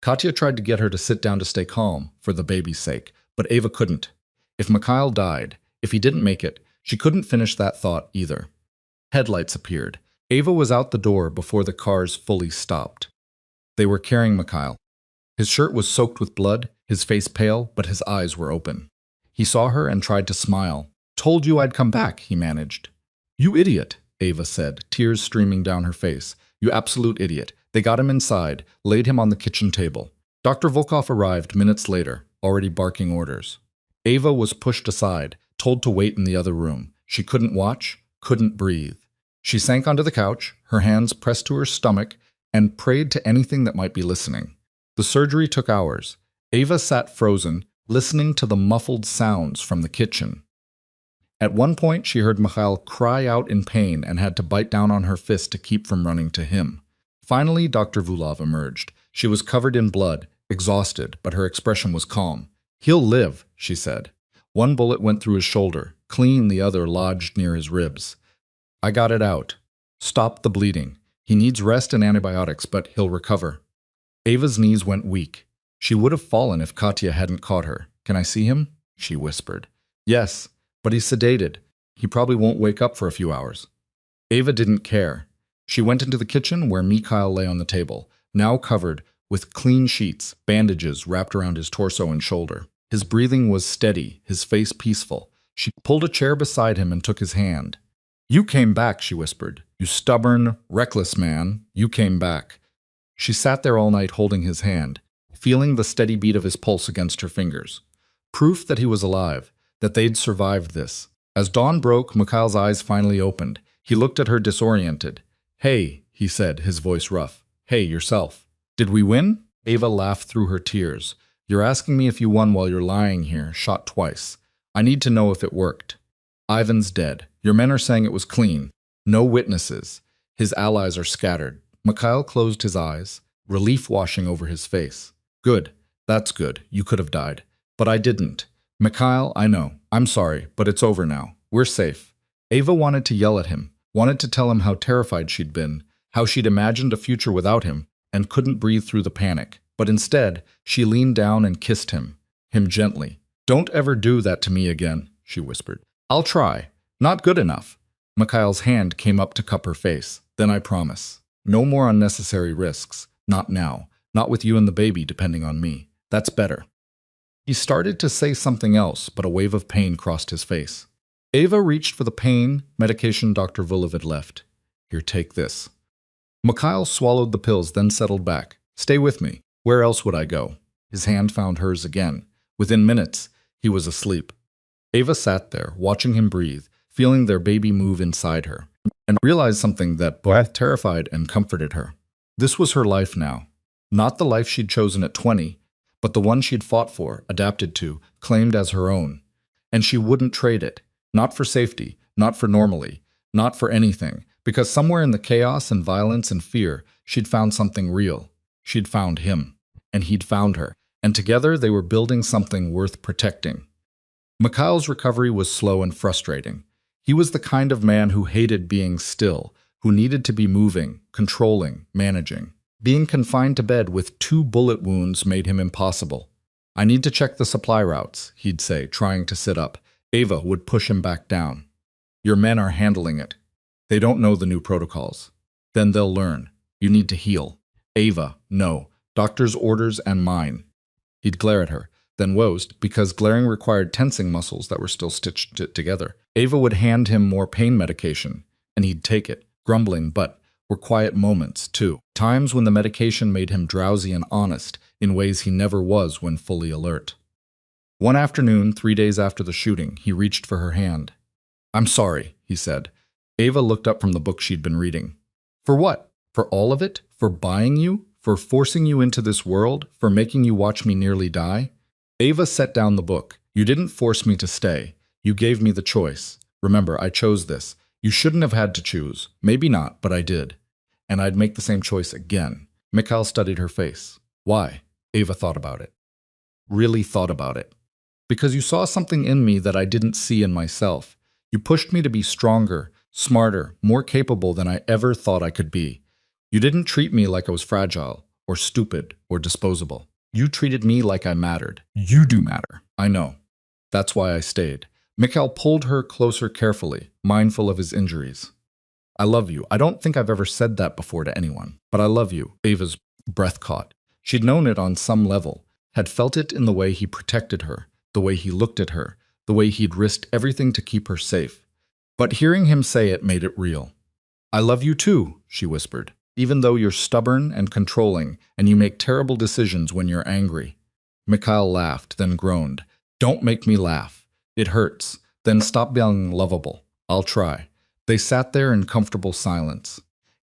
Katya tried to get her to sit down to stay calm, for the baby's sake, but Ava couldn't. If Mikhail died, if he didn't make it, she couldn't finish that thought either. Headlights appeared. Ava was out the door before the cars fully stopped. They were carrying Mikhail. His shirt was soaked with blood, his face pale, but his eyes were open. He saw her and tried to smile. Told you I'd come back, he managed. You idiot, Ava said, tears streaming down her face. You absolute idiot. They got him inside, laid him on the kitchen table. Dr. Volkov arrived minutes later, already barking orders. Ava was pushed aside, told to wait in the other room. She couldn't watch, couldn't breathe. She sank onto the couch, her hands pressed to her stomach, and prayed to anything that might be listening. The surgery took hours. Ava sat frozen, listening to the muffled sounds from the kitchen. At one point, she heard Mikhail cry out in pain and had to bite down on her fist to keep from running to him. Finally, Dr. Vulov emerged. She was covered in blood, exhausted, but her expression was calm. He'll live, she said. 1 bullet went through his shoulder, clean, the other lodged near his ribs. I got it out. Stop the bleeding. He needs rest and antibiotics, but he'll recover. Ava's knees went weak. She would have fallen if Katya hadn't caught her. Can I see him? She whispered. Yes, but he's sedated. He probably won't wake up for a few hours. Ava didn't care. She went into the kitchen where Mikhail lay on the table, now covered with clean sheets, bandages wrapped around his torso and shoulder. His breathing was steady, his face peaceful. She pulled a chair beside him and took his hand. You came back, she whispered. You stubborn, reckless man. You came back. She sat there all night holding his hand, feeling the steady beat of his pulse against her fingers. Proof that he was alive, that they'd survived this. As dawn broke, Mikhail's eyes finally opened. He looked at her disoriented. Hey, he said, his voice rough. Hey, yourself. Did we win? Ava laughed through her tears. You're asking me if you won while you're lying here, shot twice. I need to know if it worked. Ivan's dead. Your men are saying it was clean. No witnesses. His allies are scattered. Mikhail closed his eyes, relief washing over his face. Good. That's good. You could have died. But I didn't. Mikhail, I know. I'm sorry, but it's over now. We're safe. Ava wanted to yell at him, wanted to tell him how terrified she'd been, how she'd imagined a future without him, and couldn't breathe through the panic. But instead, she leaned down and kissed him gently. Don't ever do that to me again, she whispered. I'll try. Not good enough. Mikhail's hand came up to cup her face. Then I promise. No more unnecessary risks. Not now. Not with you and the baby depending on me. That's better. He started to say something else, but a wave of pain crossed his face. Ava reached for the pain medication Dr. Vulov had left. Here, take this. Mikhail swallowed the pills, then settled back. Stay with me. Where else would I go? His hand found hers again. Within minutes, he was asleep. Ava sat there, watching him breathe, feeling their baby move inside her, and realized something that both terrified and comforted her. This was her life now. Not the life she'd chosen at 20, but the one she'd fought for, adapted to, claimed as her own. And she wouldn't trade it. Not for safety, not for normally, not for anything, because somewhere in the chaos and violence and fear, she'd found something real. She'd found him, and he'd found her, and together they were building something worth protecting. Mikhail's recovery was slow and frustrating. He was the kind of man who hated being still, who needed to be moving, controlling, managing. Being confined to bed with 2 bullet wounds made him impossible. "I need to check the supply routes," he'd say, trying to sit up. Ava would push him back down. "Your men are handling it. They don't know the new protocols. Then they'll learn. You need to heal." "Ava, no. Doctor's orders and mine." He'd glare at her, then wozed, because glaring required tensing muscles that were still stitched together. Ava would hand him more pain medication, and he'd take it, grumbling, but were quiet moments, too. Times when the medication made him drowsy and honest, in ways he never was when fully alert. One afternoon, 3 days after the shooting, he reached for her hand. "I'm sorry," he said. Ava looked up from the book she'd been reading. "For what? For all of it? For buying you? For forcing you into this world? For making you watch me nearly die?" Ava set down the book. "You didn't force me to stay. You gave me the choice. Remember, I chose this. You shouldn't have had to choose. Maybe not, but I did. And I'd make the same choice again." Mikhail studied her face. "Why?" Ava thought about it. Really thought about it. "Because you saw something in me that I didn't see in myself. You pushed me to be stronger, smarter, more capable than I ever thought I could be. You didn't treat me like I was fragile, or stupid, or disposable. You treated me like I mattered. You do matter. I know. That's why I stayed." Mikhail pulled her closer carefully, mindful of his injuries. "I love you. I don't think I've ever said that before to anyone, but I love you." Ava's breath caught. She'd known it on some level, had felt it in the way he protected her, the way he looked at her, the way he'd risked everything to keep her safe. But hearing him say it made it real. "I love you too," she whispered, "even though you're stubborn and controlling, and you make terrible decisions when you're angry." Mikhail laughed, then groaned. "Don't make me laugh. It hurts. Then stop being lovable. I'll try." They sat there in comfortable silence.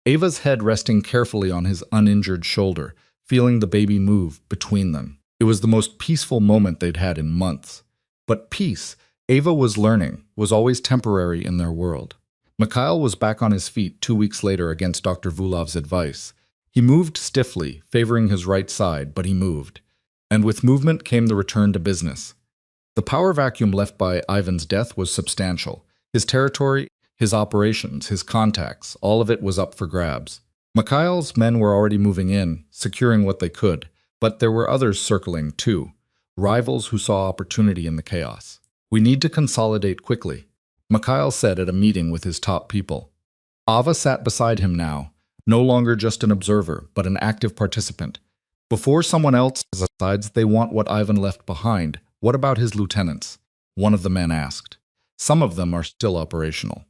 Ava's head resting carefully on his uninjured shoulder, feeling the baby move between them. It was the most peaceful moment they'd had in months. But peace, Ava was learning, was always temporary in their world. Mikhail was back on his feet 2 weeks later against Dr. Vulov's advice. He moved stiffly, favoring his right side, but he moved. And with movement came the return to business. The power vacuum left by Ivan's death was substantial. His territory, his operations, his contacts, all of it was up for grabs. Mikhail's men were already moving in, securing what they could, but there were others circling too, rivals who saw opportunity in the chaos. "We need to consolidate quickly," Mikhail said at a meeting with his top people. Ava sat beside him now, no longer just an observer, but an active participant. Before someone else decides they want what Ivan left behind, what about his lieutenants? One of the men asked. "Some of them are still operational.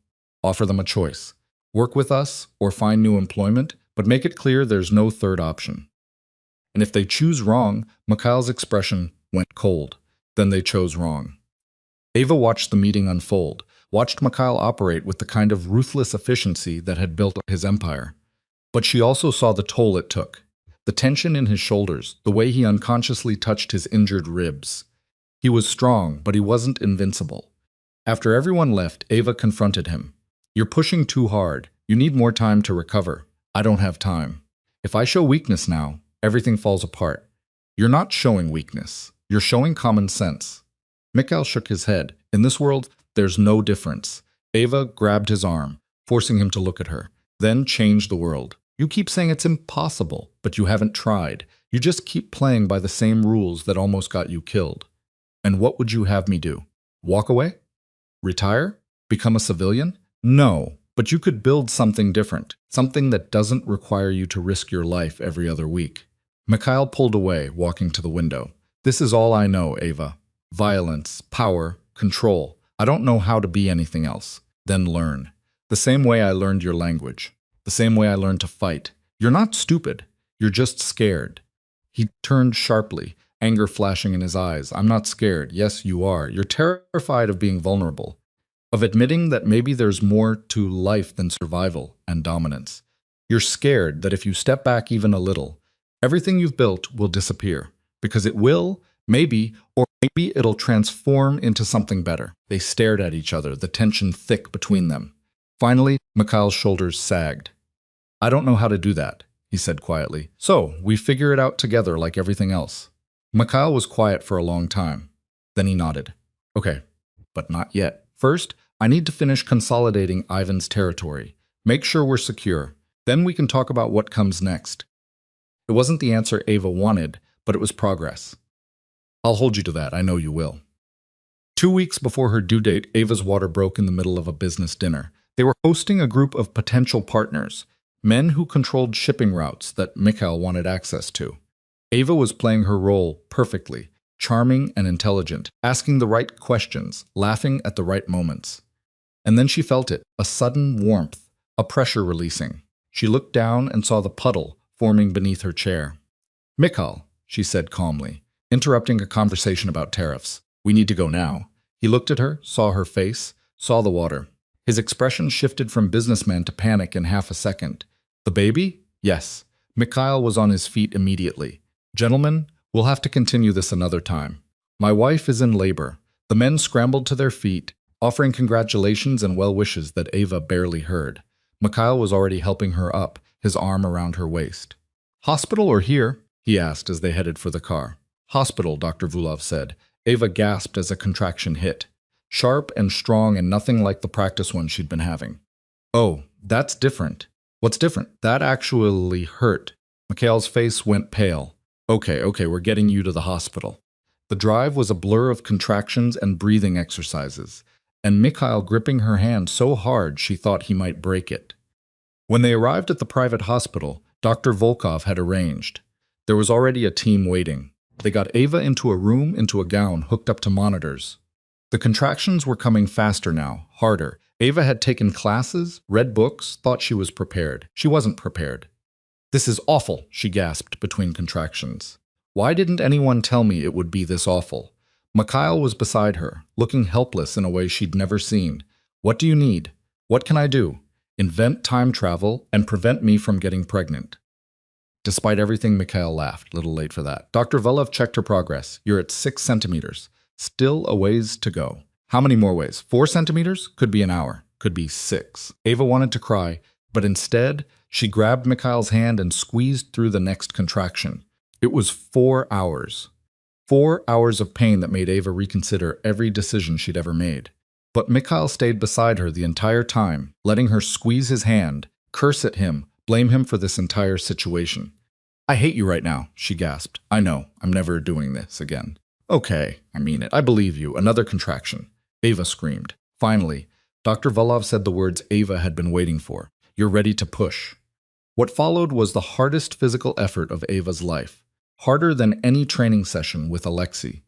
Offer them a choice. Work with us or find new employment, but make it clear there's no third option." And if they choose wrong, Mikhail's expression went cold. Then they chose wrong. Ava watched the meeting unfold, watched Mikhail operate with the kind of ruthless efficiency that had built his empire. But she also saw the toll it took. The tension in his shoulders, the way he unconsciously touched his injured ribs. He was strong, but he wasn't invincible. After everyone left, Ava confronted him. "You're pushing too hard. You need more time to recover. I don't have time. If I show weakness now, everything falls apart." "You're not showing weakness. You're showing common sense." Mikhail shook his head. "In this world, there's no difference." Ava grabbed his arm, forcing him to look at her. "Then change the world. You keep saying it's impossible, but you haven't tried. You just keep playing by the same rules that almost got you killed. And what would you have me do? Walk away? Retire? Become a civilian? No, but you could build something different, something that doesn't require you to risk your life every other week." Mikhail pulled away, walking to the window. "This is all I know, Ava. Violence, power, control. I don't know how to be anything else. Then learn. The same way I learned your language. The same way I learned to fight. You're not stupid. You're just scared. He turned sharply, anger flashing in his eyes. I'm not scared. Yes, you are. You're terrified of being vulnerable, of admitting that maybe there's more to life than survival and dominance. You're scared that if you step back even a little, everything you've built will disappear. Because it will, maybe, or maybe it'll transform into something better. They stared at each other, the tension thick between them. Finally, Mikhail's shoulders sagged. I don't know how to do that, he said quietly. So, we figure it out together like everything else. Mikhail was quiet for a long time. Then he nodded. Okay, but not yet. First, I need to finish consolidating Ivan's territory. Make sure we're secure. Then we can talk about what comes next. It wasn't the answer Ava wanted, but it was progress. I'll hold you to that, I know you will. 2 weeks before her due date, Ava's water broke in the middle of a business dinner. They were hosting a group of potential partners, men who controlled shipping routes that Mikhail wanted access to. Ava was playing her role perfectly, charming and intelligent, asking the right questions, laughing at the right moments. And then she felt it, a sudden warmth, a pressure releasing. She looked down and saw the puddle forming beneath her chair. Mikhail, she said calmly, interrupting a conversation about tariffs. We need to go now. He looked at her, saw her face, saw the water. His expression shifted from businessman to panic in half a second. The baby? Yes. Mikhail was on his feet immediately. Gentlemen, we'll have to continue this another time. My wife is in labor. The men scrambled to their feet, offering congratulations and well wishes that Ava barely heard. Mikhail was already helping her up, his arm around her waist. Hospital or here? He asked as they headed for the car. Hospital, Dr. Vulov said. Ava gasped as a contraction hit. Sharp and strong and nothing like the practice one she'd been having. Oh, that's different. What's different? That actually hurt. Mikhail's face went pale. Okay, we're getting you to the hospital. The drive was a blur of contractions and breathing exercises, and Mikhail gripping her hand so hard she thought he might break it. When they arrived at the private hospital, Dr. Volkov had arranged. There was already a team waiting. They got Ava into a room, into a gown, hooked up to monitors. The contractions were coming faster now, harder. Ava had taken classes, read books, thought she was prepared. She wasn't prepared. This is awful, she gasped between contractions. Why didn't anyone tell me it would be this awful? Mikhail was beside her, looking helpless in a way she'd never seen. What do you need? What can I do? Invent time travel and prevent me from getting pregnant. Despite everything, Mikhail laughed. Little late for that. Dr. Vulov checked her progress. You're at 6 centimeters. Still a ways to go. How many more ways? 4 centimeters? Could be an hour. Could be 6. Ava wanted to cry, but instead, she grabbed Mikhail's hand and squeezed through the next contraction. It was 4 hours. 4 hours of pain that made Ava reconsider every decision she'd ever made. But Mikhail stayed beside her the entire time, letting her squeeze his hand, curse at him, blame him for this entire situation. I hate you right now, she gasped. I know, I'm never doing this again. Okay, I mean it. I believe you. Another contraction. Ava screamed. Finally, Dr. Vulov said the words Ava had been waiting for. You're ready to push. What followed was the hardest physical effort of Ava's life. Harder than any training session with Alexei.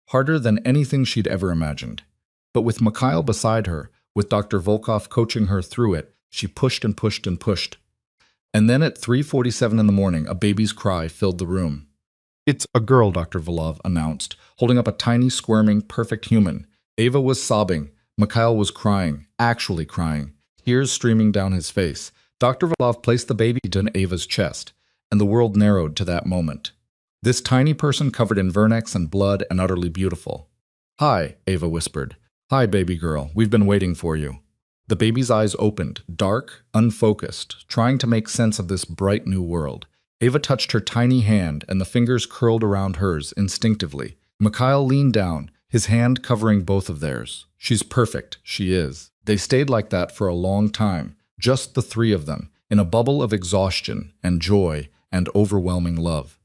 Harder than anything she'd ever imagined. But with Mikhail beside her, with Dr. Volkov coaching her through it, she pushed and pushed and pushed. And then at 3:47 in the morning, a baby's cry filled the room. It's a girl, Dr. Vulov announced, holding up a tiny, squirming, perfect human. Ava was sobbing. Mikhail was crying, actually crying, tears streaming down his face. Dr. Vulov placed the baby in Ava's chest, and the world narrowed to that moment. This tiny person covered in vernex and blood and utterly beautiful. Hi, Ava whispered. Hi, baby girl. We've been waiting for you. The baby's eyes opened, dark, unfocused, trying to make sense of this bright new world. Ava touched her tiny hand, and the fingers curled around hers instinctively. Mikhail leaned down, his hand covering both of theirs. She's perfect, she is. They stayed like that for a long time, just the three of them, in a bubble of exhaustion and joy and overwhelming love.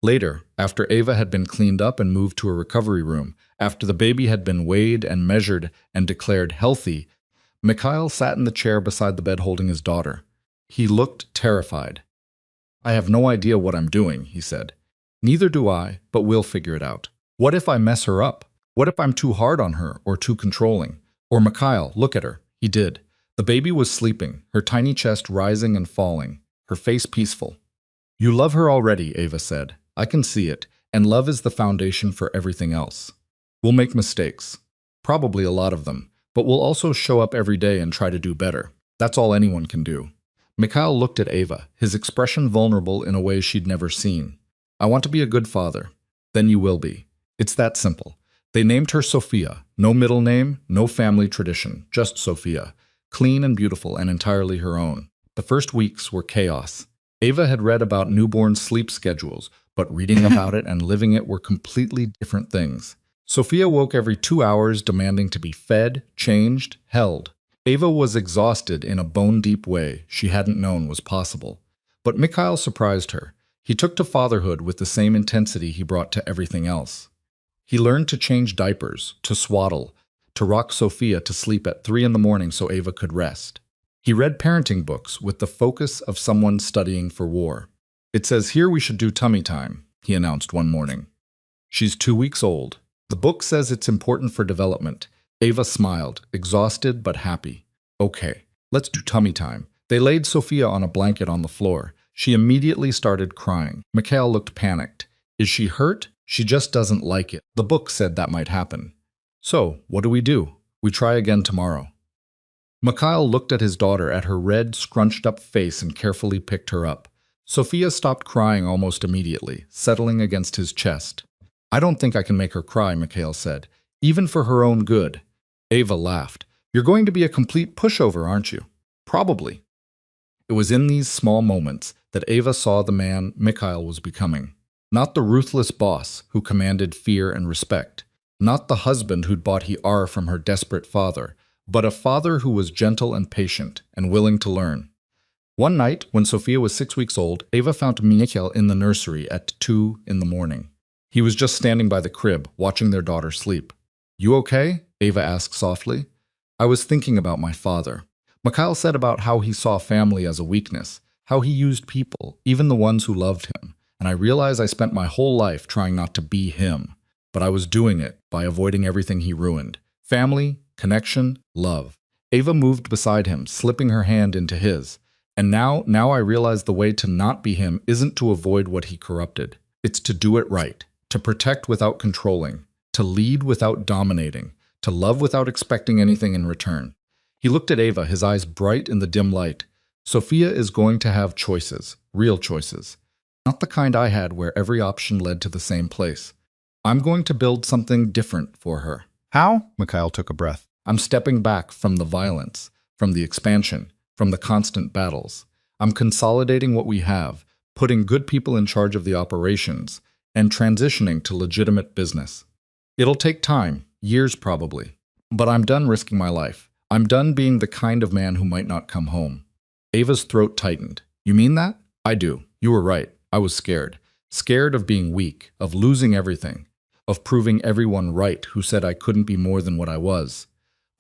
Later, after Ava had been cleaned up and moved to a recovery room, after the baby had been weighed and measured and declared healthy, Mikhail sat in the chair beside the bed holding his daughter. He looked terrified. I have no idea what I'm doing, he said. Neither do I, but we'll figure it out. What if I mess her up? What if I'm too hard on her or too controlling? Or Mikhail, look at her. He did. The baby was sleeping, her tiny chest rising and falling, her face peaceful. You love her already, Ava said. I can see it, and love is the foundation for everything else. We'll make mistakes. Probably a lot of them, but we'll also show up every day and try to do better. That's all anyone can do. Mikhail looked at Ava, his expression vulnerable in a way she'd never seen. I want to be a good father. Then you will be. It's that simple. They named her Sophia. No middle name, no family tradition, just Sophia. Clean and beautiful and entirely her own. The first weeks were chaos. Ava had read about newborn sleep schedules, but reading about it and living it were completely different things. Sophia woke every 2 hours demanding to be fed, changed, held. Ava was exhausted in a bone-deep way she hadn't known was possible. But Mikhail surprised her. He took to fatherhood with the same intensity he brought to everything else. He learned to change diapers, to swaddle, to rock Sophia to sleep at 3 in the morning so Ava could rest. He read parenting books with the focus of someone studying for war. It says here we should do tummy time, he announced one morning. She's 2 weeks old. The book says it's important for development. Ava smiled, exhausted but happy. Okay, let's do tummy time. They laid Sophia on a blanket on the floor. She immediately started crying. Mikhail looked panicked. Is she hurt? She just doesn't like it. The book said that might happen. So, what do? We try again tomorrow. Mikhail looked at his daughter, at her red, scrunched-up face, and carefully picked her up. Sophia stopped crying almost immediately, settling against his chest. I don't think I can make her cry, Mikhail said, even for her own good. Ava laughed. You're going to be a complete pushover, aren't you? Probably. It was in these small moments that Ava saw the man Mikhail was becoming. Not the ruthless boss who commanded fear and respect. Not the husband who'd bought Heir from her desperate father, but a father who was gentle and patient and willing to learn. One night, when Sophia was 6 weeks old, Ava found Mikhail in the nursery at 2 in the morning. He was just standing by the crib, watching their daughter sleep. You okay? Ava asked softly. I was thinking about my father. Mikhail said about how he saw family as a weakness, how he used people, even the ones who loved him, and I realized I spent my whole life trying not to be him. But I was doing it by avoiding everything he ruined. Family, connection, love. Ava moved beside him, slipping her hand into his. And now I realize the way to not be him isn't to avoid what he corrupted. It's to do it right, to protect without controlling, to lead without dominating, to love without expecting anything in return. He looked at Ava, his eyes bright in the dim light. Sophia is going to have choices, real choices. Not the kind I had where every option led to the same place. I'm going to build something different for her. How? Mikhail took a breath. I'm stepping back from the violence, from the expansion, from the constant battles. I'm consolidating what we have, putting good people in charge of the operations, and transitioning to legitimate business. It'll take time, years probably. But I'm done risking my life. I'm done being the kind of man who might not come home. Ava's throat tightened. You mean that? I do. You were right. I was scared. Scared of being weak, of losing everything, of proving everyone right who said I couldn't be more than what I was.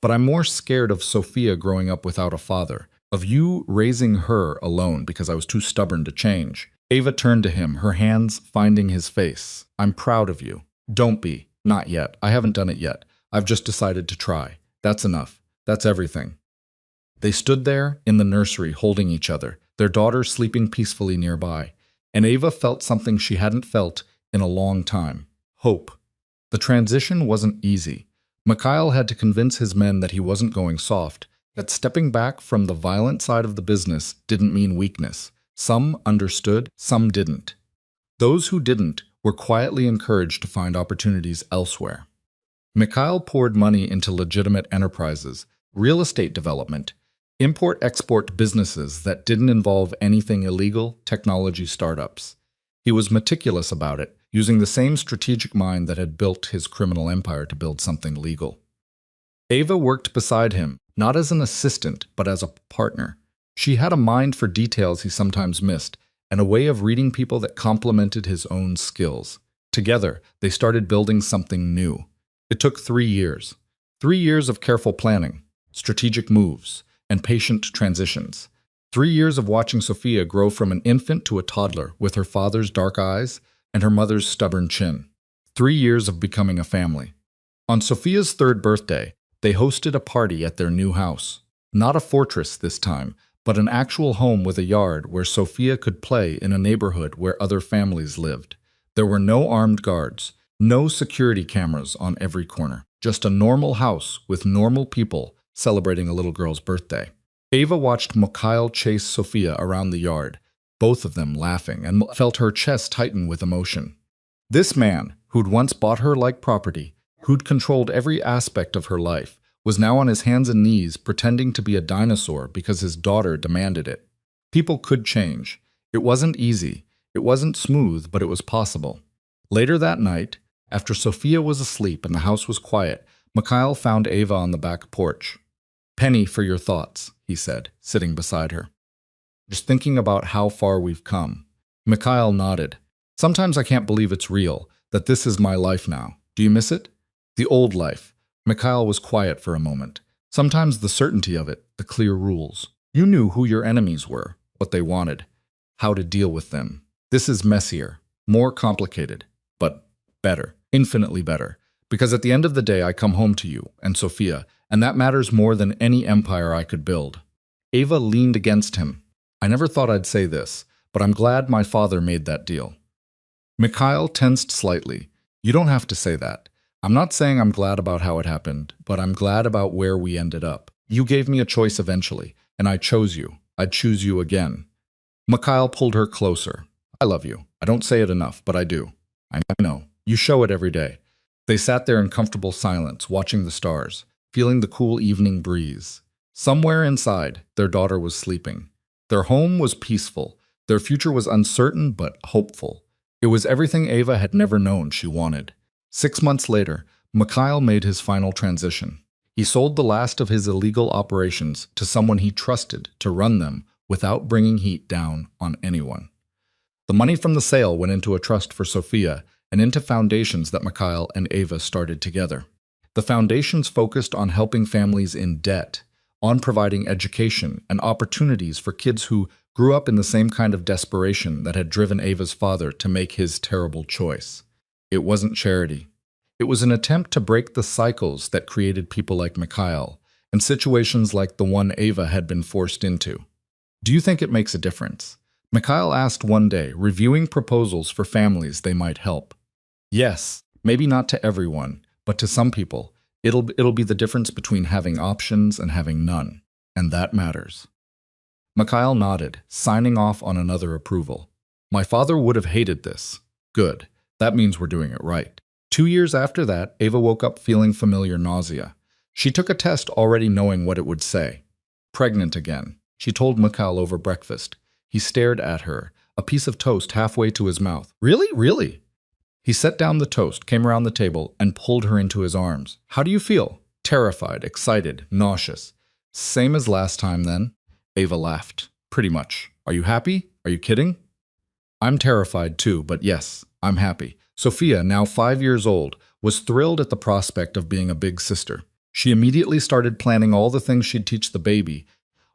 But I'm more scared of Sophia growing up without a father, of you raising her alone because I was too stubborn to change. Ava turned to him, her hands finding his face. I'm proud of you. Don't be. Not yet. I haven't done it yet. I've just decided to try. That's enough. That's everything. They stood there in the nursery holding each other, their daughter sleeping peacefully nearby. And Ava felt something she hadn't felt in a long time. Hope. The transition wasn't easy. Mikhail had to convince his men that he wasn't going soft, that stepping back from the violent side of the business didn't mean weakness. Some understood, some didn't. Those who didn't were quietly encouraged to find opportunities elsewhere. Mikhail poured money into legitimate enterprises, real estate development, import-export businesses that didn't involve anything illegal, technology startups. He was meticulous about it, using the same strategic mind that had built his criminal empire to build something legal. Ava worked beside him, not as an assistant, but as a partner. She had a mind for details he sometimes missed, and a way of reading people that complemented his own skills. Together, they started building something new. It took 3 years. 3 years of careful planning, strategic moves, and patient transitions. 3 years of watching Sophia grow from an infant to a toddler with her father's dark eyes and her mother's stubborn chin. 3 years of becoming a family. On Sophia's 3rd birthday, they hosted a party at their new house. Not a fortress this time, but an actual home with a yard where Sophia could play in a neighborhood where other families lived. There were no armed guards, no security cameras on every corner, just a normal house with normal people celebrating a little girl's birthday. Ava watched Mikhail chase Sophia around the yard, both of them laughing, and felt her chest tighten with emotion. This man, who'd once bought her like property, who'd controlled every aspect of her life, was now on his hands and knees pretending to be a dinosaur because his daughter demanded it. People could change. It wasn't easy. It wasn't smooth, but it was possible. Later that night, after Sophia was asleep and the house was quiet, Mikhail found Ava on the back porch. "Penny for your thoughts," he said, sitting beside her. "Just thinking about how far we've come." Mikhail nodded. "Sometimes I can't believe it's real, that this is my life now. Do you miss it?" "The old life." Mikhail was quiet for a moment. "Sometimes the certainty of it, the clear rules. You knew who your enemies were, what they wanted, how to deal with them. This is messier, more complicated, but better, infinitely better. Because at the end of the day, I come home to you and Sophia, and that matters more than any empire I could build." Ava leaned against him. "I never thought I'd say this, but I'm glad my father made that deal." Mikhail tensed slightly. "You don't have to say that. I'm not saying I'm glad about how it happened, but I'm glad about where we ended up. You gave me a choice eventually, and I chose you. I'd choose you again." Mikhail pulled her closer. "I love you. I don't say it enough, but I do. I know. You show it every day." They sat there in comfortable silence, watching the stars, feeling the cool evening breeze. Somewhere inside, their daughter was sleeping. Their home was peaceful. Their future was uncertain but hopeful. It was everything Ava had never known she wanted. 6 months later, Mikhail made his final transition. He sold the last of his illegal operations to someone he trusted to run them without bringing heat down on anyone. The money from the sale went into a trust for Sophia and into foundations that Mikhail and Ava started together. The foundations focused on helping families in debt, on providing education and opportunities for kids who grew up in the same kind of desperation that had driven Ava's father to make his terrible choice. It wasn't charity. It was an attempt to break the cycles that created people like Mikhail and situations like the one Ava had been forced into. "Do you think it makes a difference?" Mikhail asked one day, reviewing proposals for families they might help. "Yes, maybe not to everyone, but to some people, it'll be the difference between having options and having none, and that matters." Mikhail nodded, signing off on another approval. "My father would have hated this." "Good. That means we're doing it right." 2 years after that, Ava woke up feeling familiar nausea. She took a test already knowing what it would say. Pregnant again. She told Mikhail over breakfast. He stared at her, a piece of toast halfway to his mouth. "Really? Really?" He set down the toast, came around the table, and pulled her into his arms. "How do you feel?" "Terrified, excited, nauseous." "Same as last time, then?" Ava laughed. "Pretty much. Are you happy? Are you kidding?" "I'm terrified too, but yes, I'm happy." Sophia, now 5 years old, was thrilled at the prospect of being a big sister. She immediately started planning all the things she'd teach the baby,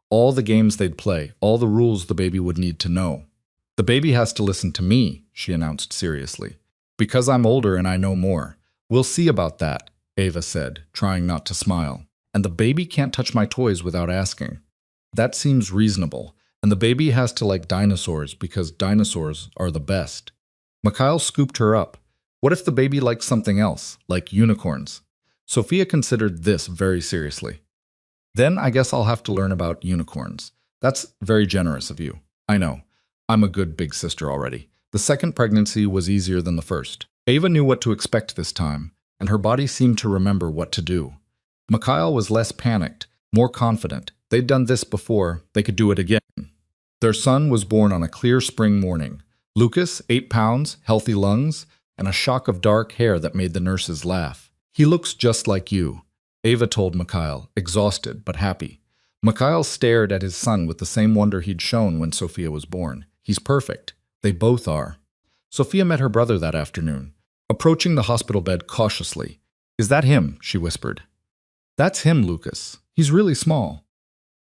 all the games they'd play, all the rules the baby would need to know. "The baby has to listen to me," she announced seriously. "Because I'm older and I know more." "We'll see about that," Ava said, trying not to smile. "And the baby can't touch my toys without asking." "That seems reasonable. And the baby has to like dinosaurs because dinosaurs are the best." Mikhail scooped her up. "What if the baby likes something else, like unicorns?" Sophia considered this very seriously. "Then I guess I'll have to learn about unicorns." "That's very generous of you." "I know. I'm a good big sister already." The second pregnancy was easier than the first. Ava knew what to expect this time, and her body seemed to remember what to do. Mikhail was less panicked, more confident. They'd done this before, they could do it again. Their son was born on a clear spring morning. Lucas, 8 pounds, healthy lungs, and a shock of dark hair that made the nurses laugh. "He looks just like you," Ava told Mikhail, exhausted but happy. Mikhail stared at his son with the same wonder he'd shown when Sophia was born. "He's perfect. They both are." Sophia met her brother that afternoon, approaching the hospital bed cautiously. "Is that him?" she whispered. "That's him, Lucas. He's really small."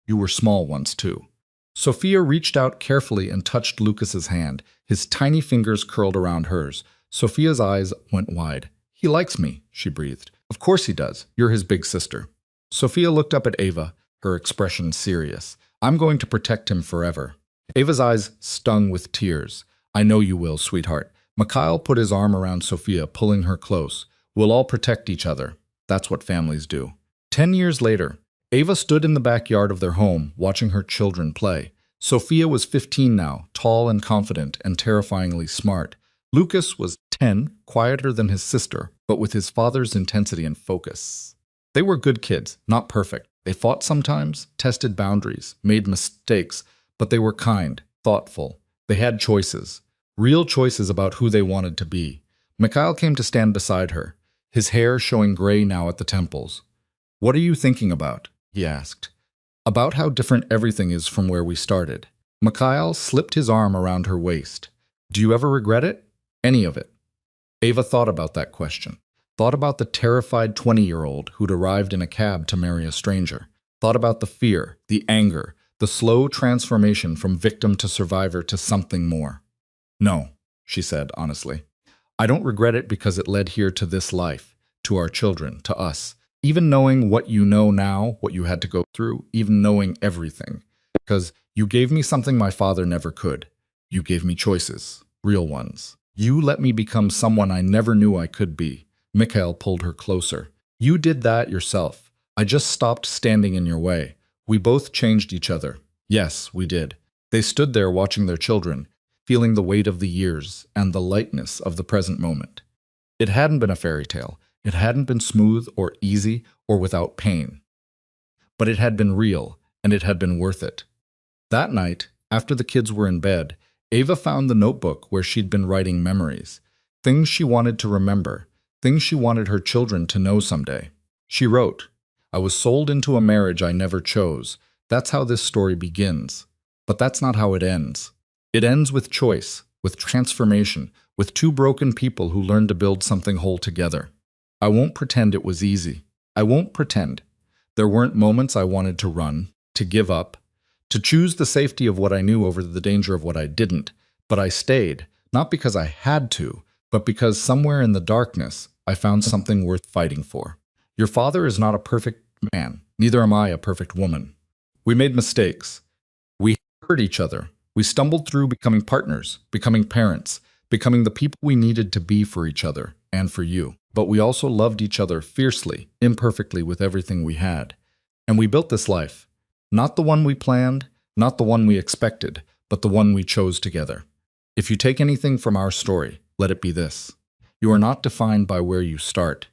"You were small once, too." Sophia reached out carefully and touched Lucas's hand, his tiny fingers curled around hers. Sophia's eyes went wide. "He likes me," she breathed. "Of course he does. You're his big sister." Sophia looked up at Ava, her expression serious. "I'm going to protect him forever." Ava's eyes stung with tears. "I know you will, sweetheart." Mikhail put his arm around Sophia, pulling her close. We'll all protect each other. That's what families do. 10 years later, Ava stood in the backyard of their home, watching her children play. Sophia was 15 now, tall and confident and terrifyingly smart. Lucas was 10, quieter than his sister, but with his father's intensity and focus. They were good kids, not perfect. They fought sometimes, tested boundaries, made mistakes, but they were kind, thoughtful. They had choices, real choices about who they wanted to be. Mikhail came to stand beside her, his hair showing gray now at the temples. "What are you thinking about?" he asked. "About how different everything is from where we started." Mikhail slipped his arm around her waist. "Do you ever regret it? Any of it?" Ava thought about that question. Thought about the terrified 20-year-old who'd arrived in a cab to marry a stranger. Thought about the fear, the anger, the slow transformation from victim to survivor to something more. "No," she said honestly. "I don't regret it because it led here to this life, to our children, to us. Even knowing what you know now, what you had to go through, even knowing everything. Because you gave me something my father never could. You gave me choices, real ones. You let me become someone I never knew I could be." Mikhail pulled her closer. "You did that yourself. I just stopped standing in your way. We both changed each other." Yes, we did. They stood there watching their children, feeling the weight of the years and the lightness of the present moment. It hadn't been a fairy tale. It hadn't been smooth or easy or without pain. But it had been real, and it had been worth it. That night, after the kids were in bed, Ava found the notebook where she'd been writing memories, things she wanted to remember, things she wanted her children to know someday. She wrote, "I was sold into a marriage I never chose. That's how this story begins. But that's not how it ends. It ends with choice, with transformation, with two broken people who learned to build something whole together. I won't pretend it was easy. I won't pretend. There weren't moments I wanted to run, to give up, to choose the safety of what I knew over the danger of what I didn't. But I stayed, not because I had to, but because somewhere in the darkness, I found something worth fighting for. Your father is not a perfect man. Neither am I a perfect woman. We made mistakes. We hurt each other. We stumbled through becoming partners, becoming parents, becoming the people we needed to be for each other and for you. But we also loved each other fiercely, imperfectly with everything we had. And we built this life. Not the one we planned, not the one we expected, but the one we chose together. If you take anything from our story, let it be this. You are not defined by where you start.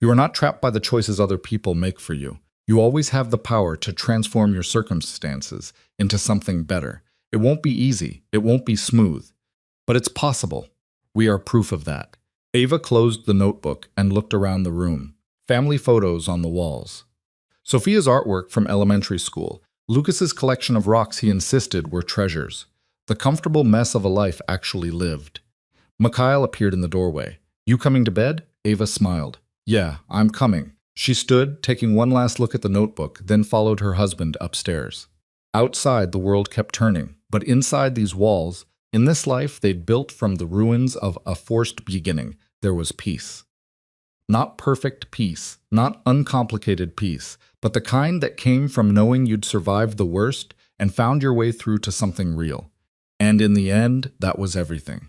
You are not trapped by the choices other people make for you. You always have the power to transform your circumstances into something better. It won't be easy. It won't be smooth. But it's possible. We are proof of that. Ava closed the notebook and looked around the room. Family photos on the walls. Sophia's artwork from elementary school. Lucas's collection of rocks he insisted were treasures. The comfortable mess of a life actually lived. Mikhail appeared in the doorway. "You coming to bed?" Ava smiled. "Yeah, I'm coming." She stood, taking one last look at the notebook, then followed her husband upstairs. Outside, the world kept turning, but inside these walls, in this life they'd built from the ruins of a forced beginning, there was peace. Not perfect peace, not uncomplicated peace, but the kind that came from knowing you'd survived the worst and found your way through to something real. And in the end, that was everything.